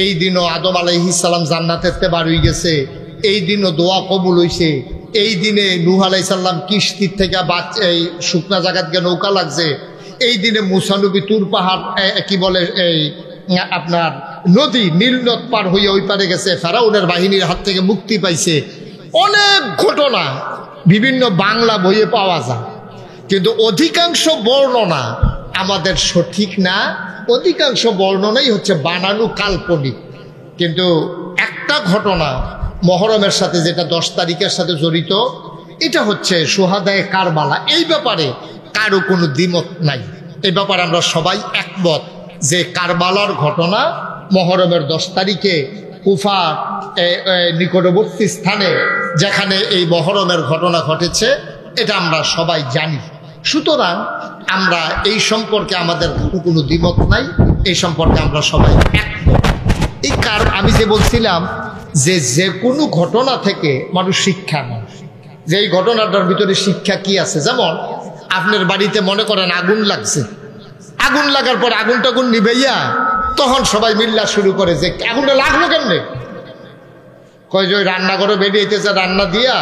Speaker 1: এই দিনও আদম আলাইহিস সালাম জান্নাতেতে বার হয়ে গেছে, এই দিনও দোয়া কবুল হইছে, এই দিনে নূহ আলাইহিস সালাম কিস্তির থেকে এই শুকনা জায়গাত গিয়ে নৌকা লাগছে, এই দিনে মুসা নবী তুর পাহাড় কি বলে এই আপনার নদী নীল নদ পার হইয়া ওই পারে গেছে, ফেরাউনের বাহিনীর হাত থেকে মুক্তি পাইছে। অনেক ঘটনা বিভিন্ন বাংলা বইয়ে পাওয়া যায়, কিন্তু অধিকাংশ বর্ণনা আমাদের সঠিক না। অধিকাংশ বর্ণনাই হচ্ছে বানানো, কাল্পনিক। কিন্তু একটা ঘটনা মহরমের সাথে, যেটা 10 তারিখের সাথে জড়িত, এটা হচ্ছে সুহাদায়ে কারবালা। এই ব্যাপারে কারো কোনো দ্বিমত নাই, এই ব্যাপারে আমরা সবাই একমত যে কারবালার ঘটনা মহরমের 10 তারিখে কুফা নিকটবর্তী স্থানে যেখানে এই মহরমের ঘটনা ঘটেছে, এটা আমরা সবাই জানি। সুতরাং আমরা এই সম্পর্কে আমাদের কোনো দ্বিমত নাই, এই সম্পর্কে আমরা সবাই একমত। এই আমি যে বলছিলাম যে যে কোনো ঘটনা থেকে মানুষ শিক্ষা নেয়, যে এই ঘটনাটার ভিতরে শিক্ষা কি আছে। যেমন আপনার বাড়িতে মনে করেন আগুন লাগছে, আগুন লাগার পর আগুনটা নিভাইয়া তখন সবাই মিল্লা শুরু করে যে আগুনটা লাগলো কেমনে, কয় যে ওই রান্নাঘরে বেরিয়েছে রান্না দিয়া,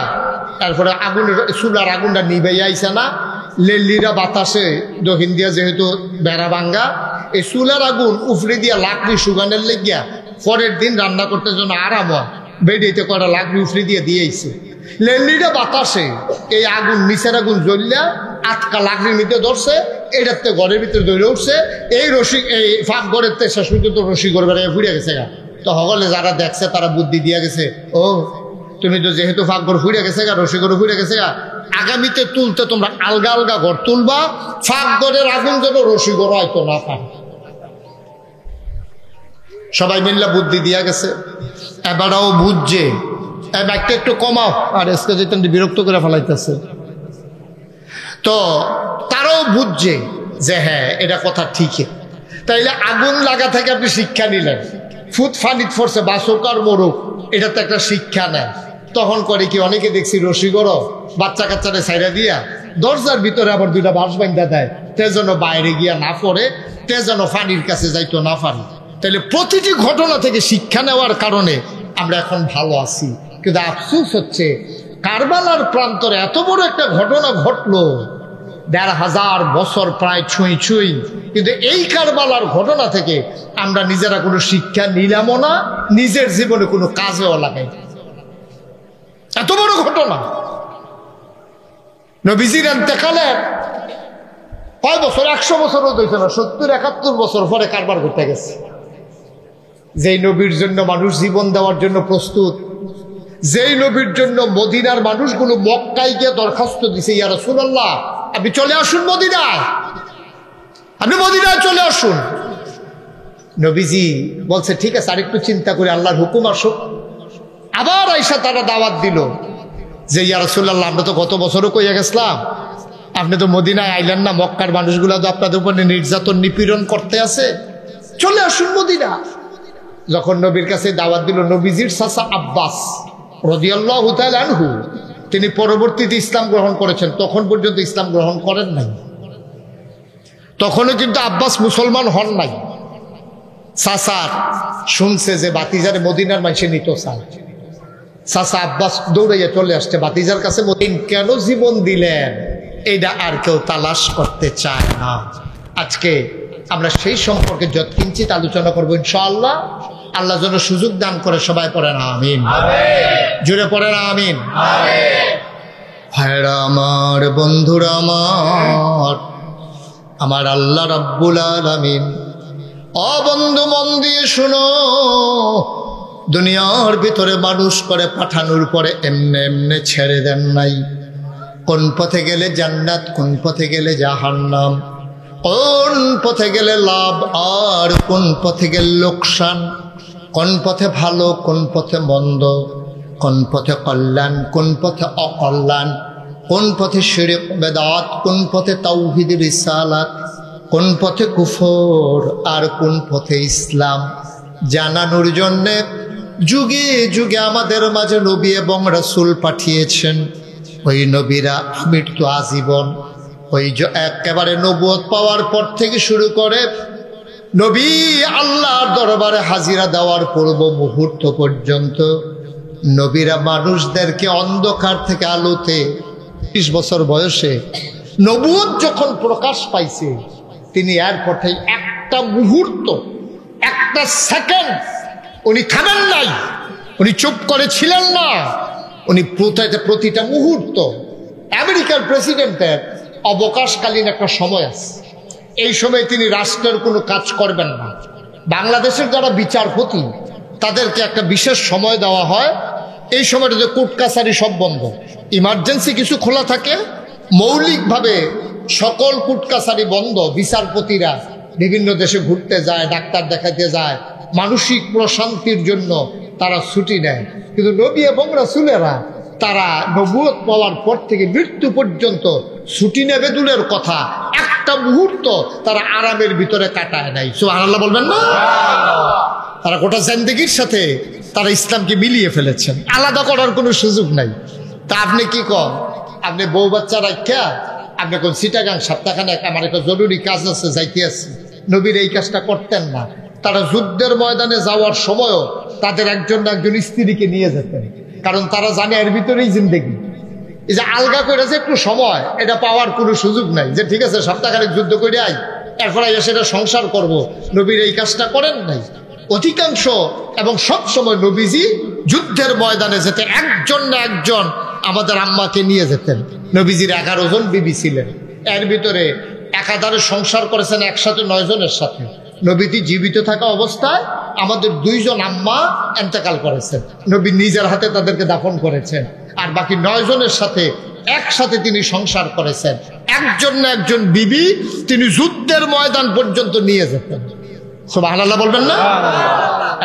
Speaker 1: তারপরে আগুনের চুলার আগুনটা নিভাইয়া আইসা না, লেল্লিরা বাতাসে দক্ষিণ দিয়া যেহেতু বেড়া ভাঙ্গা, এই চুলার আগুন উফরে দিয়া লাকড়ি সুগানের লেগিয়া পরের দিন রান্না করতে যেন আরাম হয়, বেডিতে করা লাগড়ি উফরি দিয়ে দিয়েছে লেন্ডিটা বাতাসে এই আগুন নিচের আগুন জ্বললা আটকা লাগড়ির মধ্যে ধরছে এটাতে ঘরের ভিতরে দৌড়ে উঠছে এই রশি এই ফাঁক ঘরের শেষ পর্যন্ত রশি করবে ফুড়ে গেছে গা তো সকলে যারা দেখছে তারা বুদ্ধি দিয়ে গেছে ও তুমি তো যেহেতু ফাঁক ঘর ফুড়ে গেছে গা রশি করে ফুড়ে গেছে গা আগামীতে তুলতে তোমরা আলগা আলগা ঘর তুলবা ফাঁক ঘরের আগুন যেন রশি ঘর হয়তো না পায় সবাই মিল্লা বুদ্ধি দিয়া গেছে এবারও বুঝছে ব্যাগটা একটু কমাও আর এসকে যেতে বিরক্ত করে ফেলাইতেছে তো তারাও বুঝছে যে হ্যাঁ এটা কথা ঠিকই তাইলে আগুন লাগা থেকে আপনি শিক্ষা নিলেন ফুট ফানিত ফরছে বাসকার মোরক এটা তো একটা শিক্ষা নেয় তখন করে কি অনেকে দেখছি রশি গড় বাচ্চা কাচ্চারে ছাইরা দিয়া দরজার ভিতরে আবার দুইটা বাঁশ বান্ধা দেয় তে যেন বাইরে গিয়া না পড়ে তে যেন ফানির কাছে যাইতো না পারে তাহলে প্রতিটি ঘটনা থেকে শিক্ষা নেওয়ার কারণে আমরা এখন ভালো আছি কিন্তু আফসোস হচ্ছে কারবালার প্রান্তরে এত বড় একটা ঘটনা ঘটলো ১৫০০ বছর প্রায় ছুঁই ছুঁই কিন্তু এই কারবালার ঘটনা থেকে আমরা নিজেরা কোনো শিক্ষা নিলামও না নিজের জীবনে কোনো কাজেও লাগাই এত বড় ঘটনা নবীজির ইন্তেকালের কয় বছর ১০০ বছরও হইছে না ৭০-৭১ বছর পরে কারবার করতে গেছে যেই নবীর জন্য মানুষ জীবন দেওয়ার জন্য প্রস্তুত যেই নবীর জন্য মদিনার মানুষগুলো মক্কায় গিয়ে দরখাস্ত দিছে ইয়া রাসূলুল্লাহ আপনি চলে আসুন মদিনায় আপনি মদিনায় চলে আসুন নবীজি বলছে ঠিক আছে আরেকটু চিন্তা করে আল্লাহর হুকুম আসুক আবার আইসা তারা দাওয়াত দিল যে ইয়া রাসূলুল্লাহ আমরা তো গত বছরও কইয়া গেছিলাম আপনি তো মদিনায় আইলেন না মক্কার মানুষগুলো তো আপনাদের উপরে নির্যাতন নিপীড়ন করতে আছে চলে আসুন মদিনা যখন নবীর কাছে দাওয়াত দিল নবীজির চাচা আব্বাস রাদিয়াল্লাহু তাআলা আনহু তিনি পরবর্তীতে ইসলাম গ্রহণ করেছেন তখন পর্যন্ত ইসলাম গ্রহণ করেন নাই তখনও কিন্তু আব্বাস মুসলমান হন নাই চাচার শুনছে যে বাতিজারে মদিনার মানুষে নিত চায় চাচা আব্বাস দৌড়াইয়া চলে আসছে বাতিজার কাছে মদিন কেন জীবন দিলেন এইটা আর কেউ তালাশ করতে চায় না আজকে আমরা সেই সম্পর্কে যৎকিঞ্চিত আলোচনা করবো ইনশাআল্লাহ আল্লাহ যেন সুযোগ দান করে সবাই পড়ে না আমিন জুড়ে পড়ে না আমিন ভাইরা আমার বন্ধুরা আমার আল্লাহ রাব্বুল আলামিন ও বন্ধু মন দিয়ে শুনো দুনিয়ার ভিতরে মানুষ করে পাঠানোর পরে এমনে এমনে ছেড়ে দেন নাই কোন পথে গেলে জান্নাত কোন পথে গেলে জাহান্নাম কোন পথে গেলে লাভ আর কোন পথে গেলে লোকসান কোন পথে ভালো কোন পথে মন্দ কোন পথে কল্যাণ কোন পথে অকল্যাণ কোন পথে শিরক বেদাত কোন পথে তাওহীদ রিসালাত কোন পথে কুফর আর কোন পথে ইসলাম জানানোর জন্য যুগে যুগে আমাদের মাঝে নবী এবং রাসূল পাঠিয়েছেন ওই নবীরা মৃত্যু আজীবন ওই যে একেবারে নবুয়ত পাওয়ার পর থেকে শুরু করে নবী আল্লাহর দরবারে হাজিরা দেওয়ার পূর্ব মুহূর্ত পর্যন্ত নবীরা মানুষদেরকে অন্ধকার থেকে আলোতে ৩০ বছর বয়সে নবুয়ত যখন প্রকাশ পাইছে তিনি এরপরে একটা মুহূর্ত একটা সেকেন্ড উনি থামেন নাই উনি চুপ করে ছিলেন না উনি প্রতিটা মুহূর্ত আমেরিকার প্রেসিডেন্টের অবকাশকালীন একটা সময় আছে এই সময় তিনি রাষ্ট্রের কোনো কাজ করবেন না বাংলাদেশের যারা বিচারপতি তাদেরকে একটা বিশেষ সময় দেওয়া হয় এই সময়টাতে কোর্ট কাছারি সব বন্ধ ইমার্জেন্সি কিছু খোলা থাকে মৌলিকভাবে সকল কোর্ট কাছারি বন্ধ বিচারপতিরা বিভিন্ন দেশে ঘুরতে যায় ডাক্তার দেখাতে যায় মানসিক প্রশান্তির জন্য তারা ছুটি নেয় কিন্তু নবী এবং রাসূলেরা তারা নবুয়ত পাওয়ার পর থেকে মৃত্যু পর্যন্ত ছুটি নেবে দূরের কথা একটা মুহূর্ত তারা আরামের ভিতরে কাটায় নাই সুবহানাল্লাহ বলবেন না তারা গোটা জিন্দেগির সাথে তারা ইসলামকে মিলিয়ে ফেলেছেন আলাদা করার কোনো সুযোগ নাই তা আপনি কি কন আপনি বউ বাচ্চা রাখা আপনি কোন চিটাগাং সপ্তাহখানে আমার একটা জরুরি কাজ আছে যাইতে আছে নবীর এই কাজটা করতেন না তারা যুদ্ধের ময়দানে যাওয়ার সময়ও তাদের একজন না একজন স্ত্রীকে নিয়ে যেতেন কারণ তারা জানে এর ভিতরেই জিন্দেগি এই যে আলগা করে যে একটু সময় এটা পাওয়ার কোনো সুযোগ নাই যে ঠিক আছে সপ্তাহখানেক যুদ্ধ করে আই এরপর সেটা সংসার করব নবীর এই কাজটা করেন নাই অধিকাংশ এবং সব সময় নবীজি যুদ্ধের ময়দানে যেতে একজন না একজন আমাদের আম্মাকে নিয়ে যেতেন। নবীজির 11 জন বিবি ছিলেন, এর ভিতরে একাধারে সংসার করেছেন একসাথে 9 জনের সাথে। নবীজি জীবিত থাকা অবস্থায় আমাদের 2 জন আম্মা ইন্তেকাল করেছেন, নবী নিজের হাতে তাদেরকে দাফন করেছেন। আর বাকি 9 জনের সাথে একসাথে তিনি সংসার করেছেন। একজন না একজন বিবি তিনি যুদ্ধের ময়দান পর্যন্ত নিয়ে যেতেন। সুবহানাল্লাহ বলবেন না?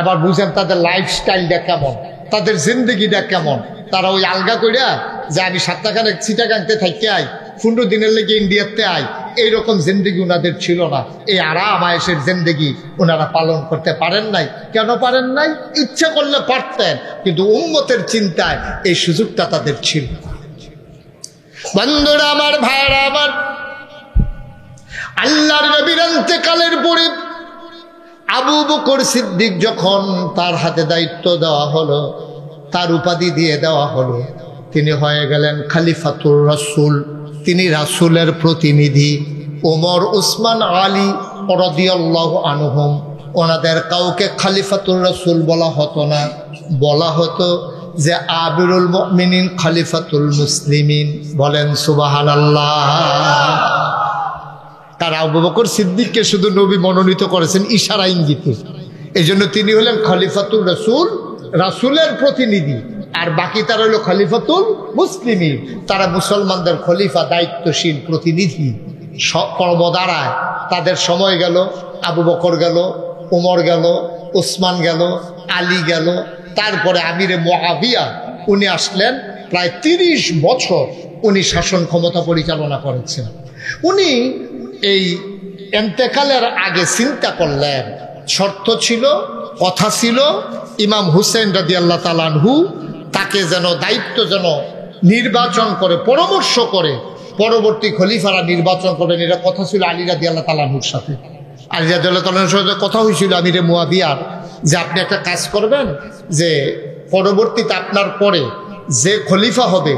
Speaker 1: এবার বুঝেন তাদের লাইফস্টাইলটা কেমন, তাদের জিন্দগিটা কেমন। তারা ওই আলগা কইরা যে আমি সপ্তাহখানেক চিটাগাংতে থাকতে আই, 15 দিনের লেগে ইন্ডিয়াতে আই, এইরকম জিন্দগি ওনাদের ছিল না। এই আরাম আয়েশের জিন্দগি ওনারা পালন করতে পারেন নাই। কেন পারেন নাই? ইচ্ছা করলে পারতেন, কিন্তু উম্মতের চিন্তায় এই সুযোগটা তাদের ছিল। বন্ধুরা আমার, ভাইরা আমার, আল্লাহর নবীর ইন্তেকালের পরে আবু বকর সিদ্দিক যখন তার হাতে দায়িত্ব দেওয়া হলো, তার উপাধি দিয়ে দেওয়া হলো, তিনি হয়ে গেলেন খলিফাতুর রাসূল, তিনি রাসূলের প্রতিনিধি। ওমর, উসমান, আলী রাদিয়াল্লাহু আনহুম, ওনাদের কাউকে খলিফাতুর রাসূল বলা হতো না, বলা হতো যে আমিরুল মুমিনিন খলিফাতুল মুসলিমিন। বলেন সুবহানাল্লাহ। তার আবু বকর সিদ্দিককে শুধু নবী মনোনীত করেছেন ইশারা ইঙ্গিতে, এই জন্য তিনি হলেন খলিফাতুল রাসূল, রাসূলের প্রতিনিধি। আর বাকি তারা হলো খলিফাতুল মুসলিমিন, তারা মুসলমানদের খলিফা, দায়িত্বশীল প্রতিনিধি। কর্মদ্বারায় তাদের সময় গেল, আবু বকর গেল, উমর গেল, উসমান গেল, আলী গেল, তারপরে আমিরে মুআবিয়া উনি আসলেন। প্রায় 30 বছর উনি শাসন ক্ষমতা পরিচালনা করেছেন। উনি এই ইন্তেকালের আগে চিন্তা করলেন, শর্ত ছিল, কথা ছিল, ইমাম হুসেন রাদিয়াল্লাহু তাআলা আনহু তাকে যেন দায়িত্ব যেন নির্বাচন করে, পরামর্শ করে পরবর্তী খলিফারা নির্বাচন করবেন। এটা কথা ছিল আলী রাদিয়াল্লাহু তাআলা আনহুর সাথে। আলী রাদিয়াল্লাহু তাআলা আনহুর সাথে কথা হয়েছিল আমিরে মুআবিয়ার, যে আপনি একটা কাজ করবেন, যে পরবর্তীতে আপনার পরে যে খলিফা হবে,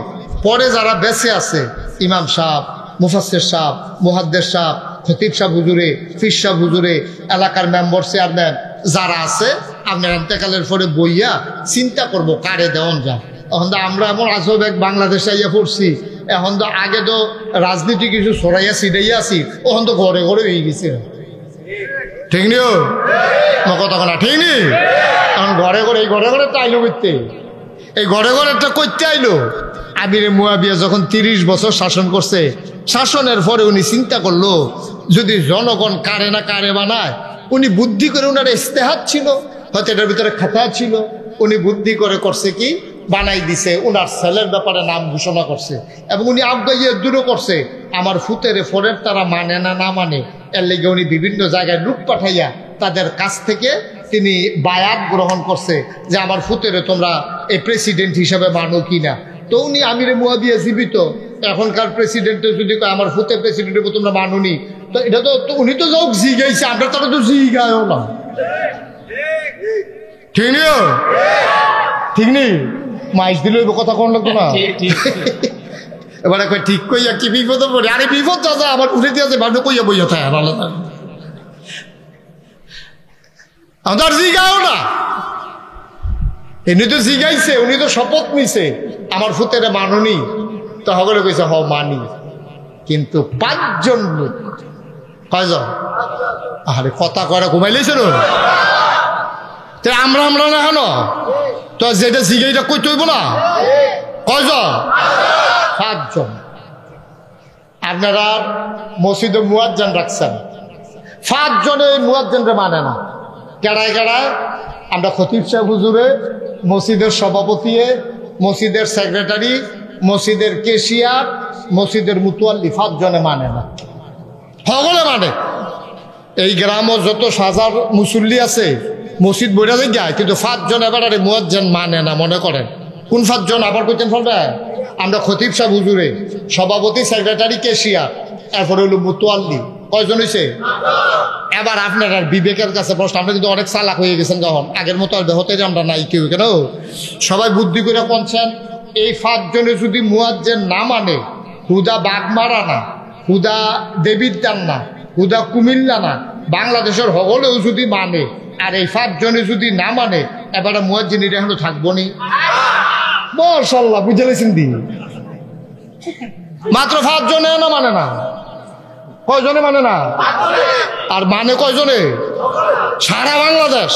Speaker 1: পরে যারা বেঁচে আছে, ইমাম সাহেব, মুফাসসির সাহেব, মুহাদ্দিস সাহেব, খতিব সাহেব হুজুরে, পীর সাহেব হুজুরে, এলাকার মেম্বার চেয়ারম্যান যারা আছে, আপনার ইন্তেকালের পরে বইয়া চিন্তা করব কারে দেওয়ান যায়। এখন তো আমরা এমন আজব এক বাংলাদেশে আইয়া পড়ছি, এখন তো আগে তো রাজনীতি কিছু ছড়াইয়া ছিটাইয়া আছি, এখন তো ঘরে ঘরে হয়ে গেছে। ঠিক নিও কথা না, ঠিক নি? এখন ঘরে ঘরে, এই ঘরে ঘরে তো আইলো করতে, এই ঘরে ঘরে একটা করতে আইলো। আমিরে মুআবিয়া যখন 30 বছর শাসন করছে, শাসনের পরে উনি চিন্তা করলো যদি জনগণ কারে না কারে বানায়, উনি বুদ্ধি করে, উনার ইস্তেহাদ ছিল, হয়তো এটার ভিতরে খাতা ছিল, উনি বুদ্ধি করে করছে কি, বানাই দিছে, উনার ছেলের ব্যাপারে নাম ঘোষণা করছে। এবং উনি আবগাইয়ে দূরও করছে, আমার ফুতেরে ফোরের তারা মানে না, না মানে, এর লেগে উনি বিভিন্ন জায়গায় লোক পাঠাইয়া তাদের কাছ থেকে তিনি বায়াত গ্রহণ করছে যে আমার ফুতেরে তোমরা এই প্রেসিডেন্ট হিসাবে মানো কিনা। তো উনি আমিরে মুআবিয়া জীবিত, এখনকার প্রেসিডেন্টে যদি আমার ফুতে প্রেসিডেন্টের তোমরা মানুনি, তো এটা তো উনি তো যাও জিগাইছে, আমরা তারা তো জিগায়ও না। ঠিক নিও, ঠিক নেই? মাইস দিলে কথা কোন লাগতো না। এবারে কই ঠিক কইয়া কি বিপদে পড়ে, আরে বিপদ দাদা আমার উঠে দিয়েছে, ভালো কইয়া বইয়া থাকে আলাদা, আমাদের জিগাও না। এমনি তো জিগাইছে, উনি তো শপথ নিছে আমার ফুতেরে মাননি, তো হগলে কইছে হ মানি। কিন্তু 5 জন লোক, কয়জন? আরে কথা কয়রা ঘুমাইলেছে না, আমরা আমরা না কেন? তো যেটা জিগাইটা কইতে হইব না, কয়জন? 5 জন। আপনারা মসজিদে মুয়াজ্জিন রাখছেন, 5 জনে মুয়াজ্জিনরে মানে না। কেড়ায় কেড়ায়? আমরা খতিব সাহেব হুজুরে, মসজিদের সভাপতি, মসজিদের সেক্রেটারি, মসজিদের কেশিয়ার, মসজিদের মুতুয়াল্লি, 5 জনে মানে না। সকলে মানে। এই গ্রামও যত হাজার মুসল্লি আছে, মসজিদ বইরা যায়, কিন্তু 5 জন এবার আরে মুয়াজ্জিন মানে না। মনে করেন কোন 5 জন? আবার কইতেন ফলটা, আমরা খতিব সাহেব হুজুরে, সভাপতি, সেক্রেটারি, কেশিয়ার, এরপরে হলো মুতুয়াল্লি। কয়জন হয়েছে? এবার আপনার আর বিবেকের কাছে প্রশ্ন, আমরা কিন্তু অনেক চালাক হয়ে গেছেন, যখন আগের মতো আর হতে আমরা নাই কেউ, কেন সবাই বুদ্ধি করে পৌঁছেন। এই 5 জনে যদি মুয়াজ্জিন না মানে, হুদা বাগমারা না, হুদা দেবিদ্যান না, হুদা কুমিল্লা না, বাংলাদেশের হগলেও যদি মানে, আর এই 5 জনে যদি না মানে, এবারে মুয়াজ্জিন এটা এখন থাকবো নি মাশাআল্লাহ বুঝে লেছেন দি মাত্র 5 জনে না মানে না কয়জনে মানে না আর মানে কয়জনে সারা বাংলাদেশ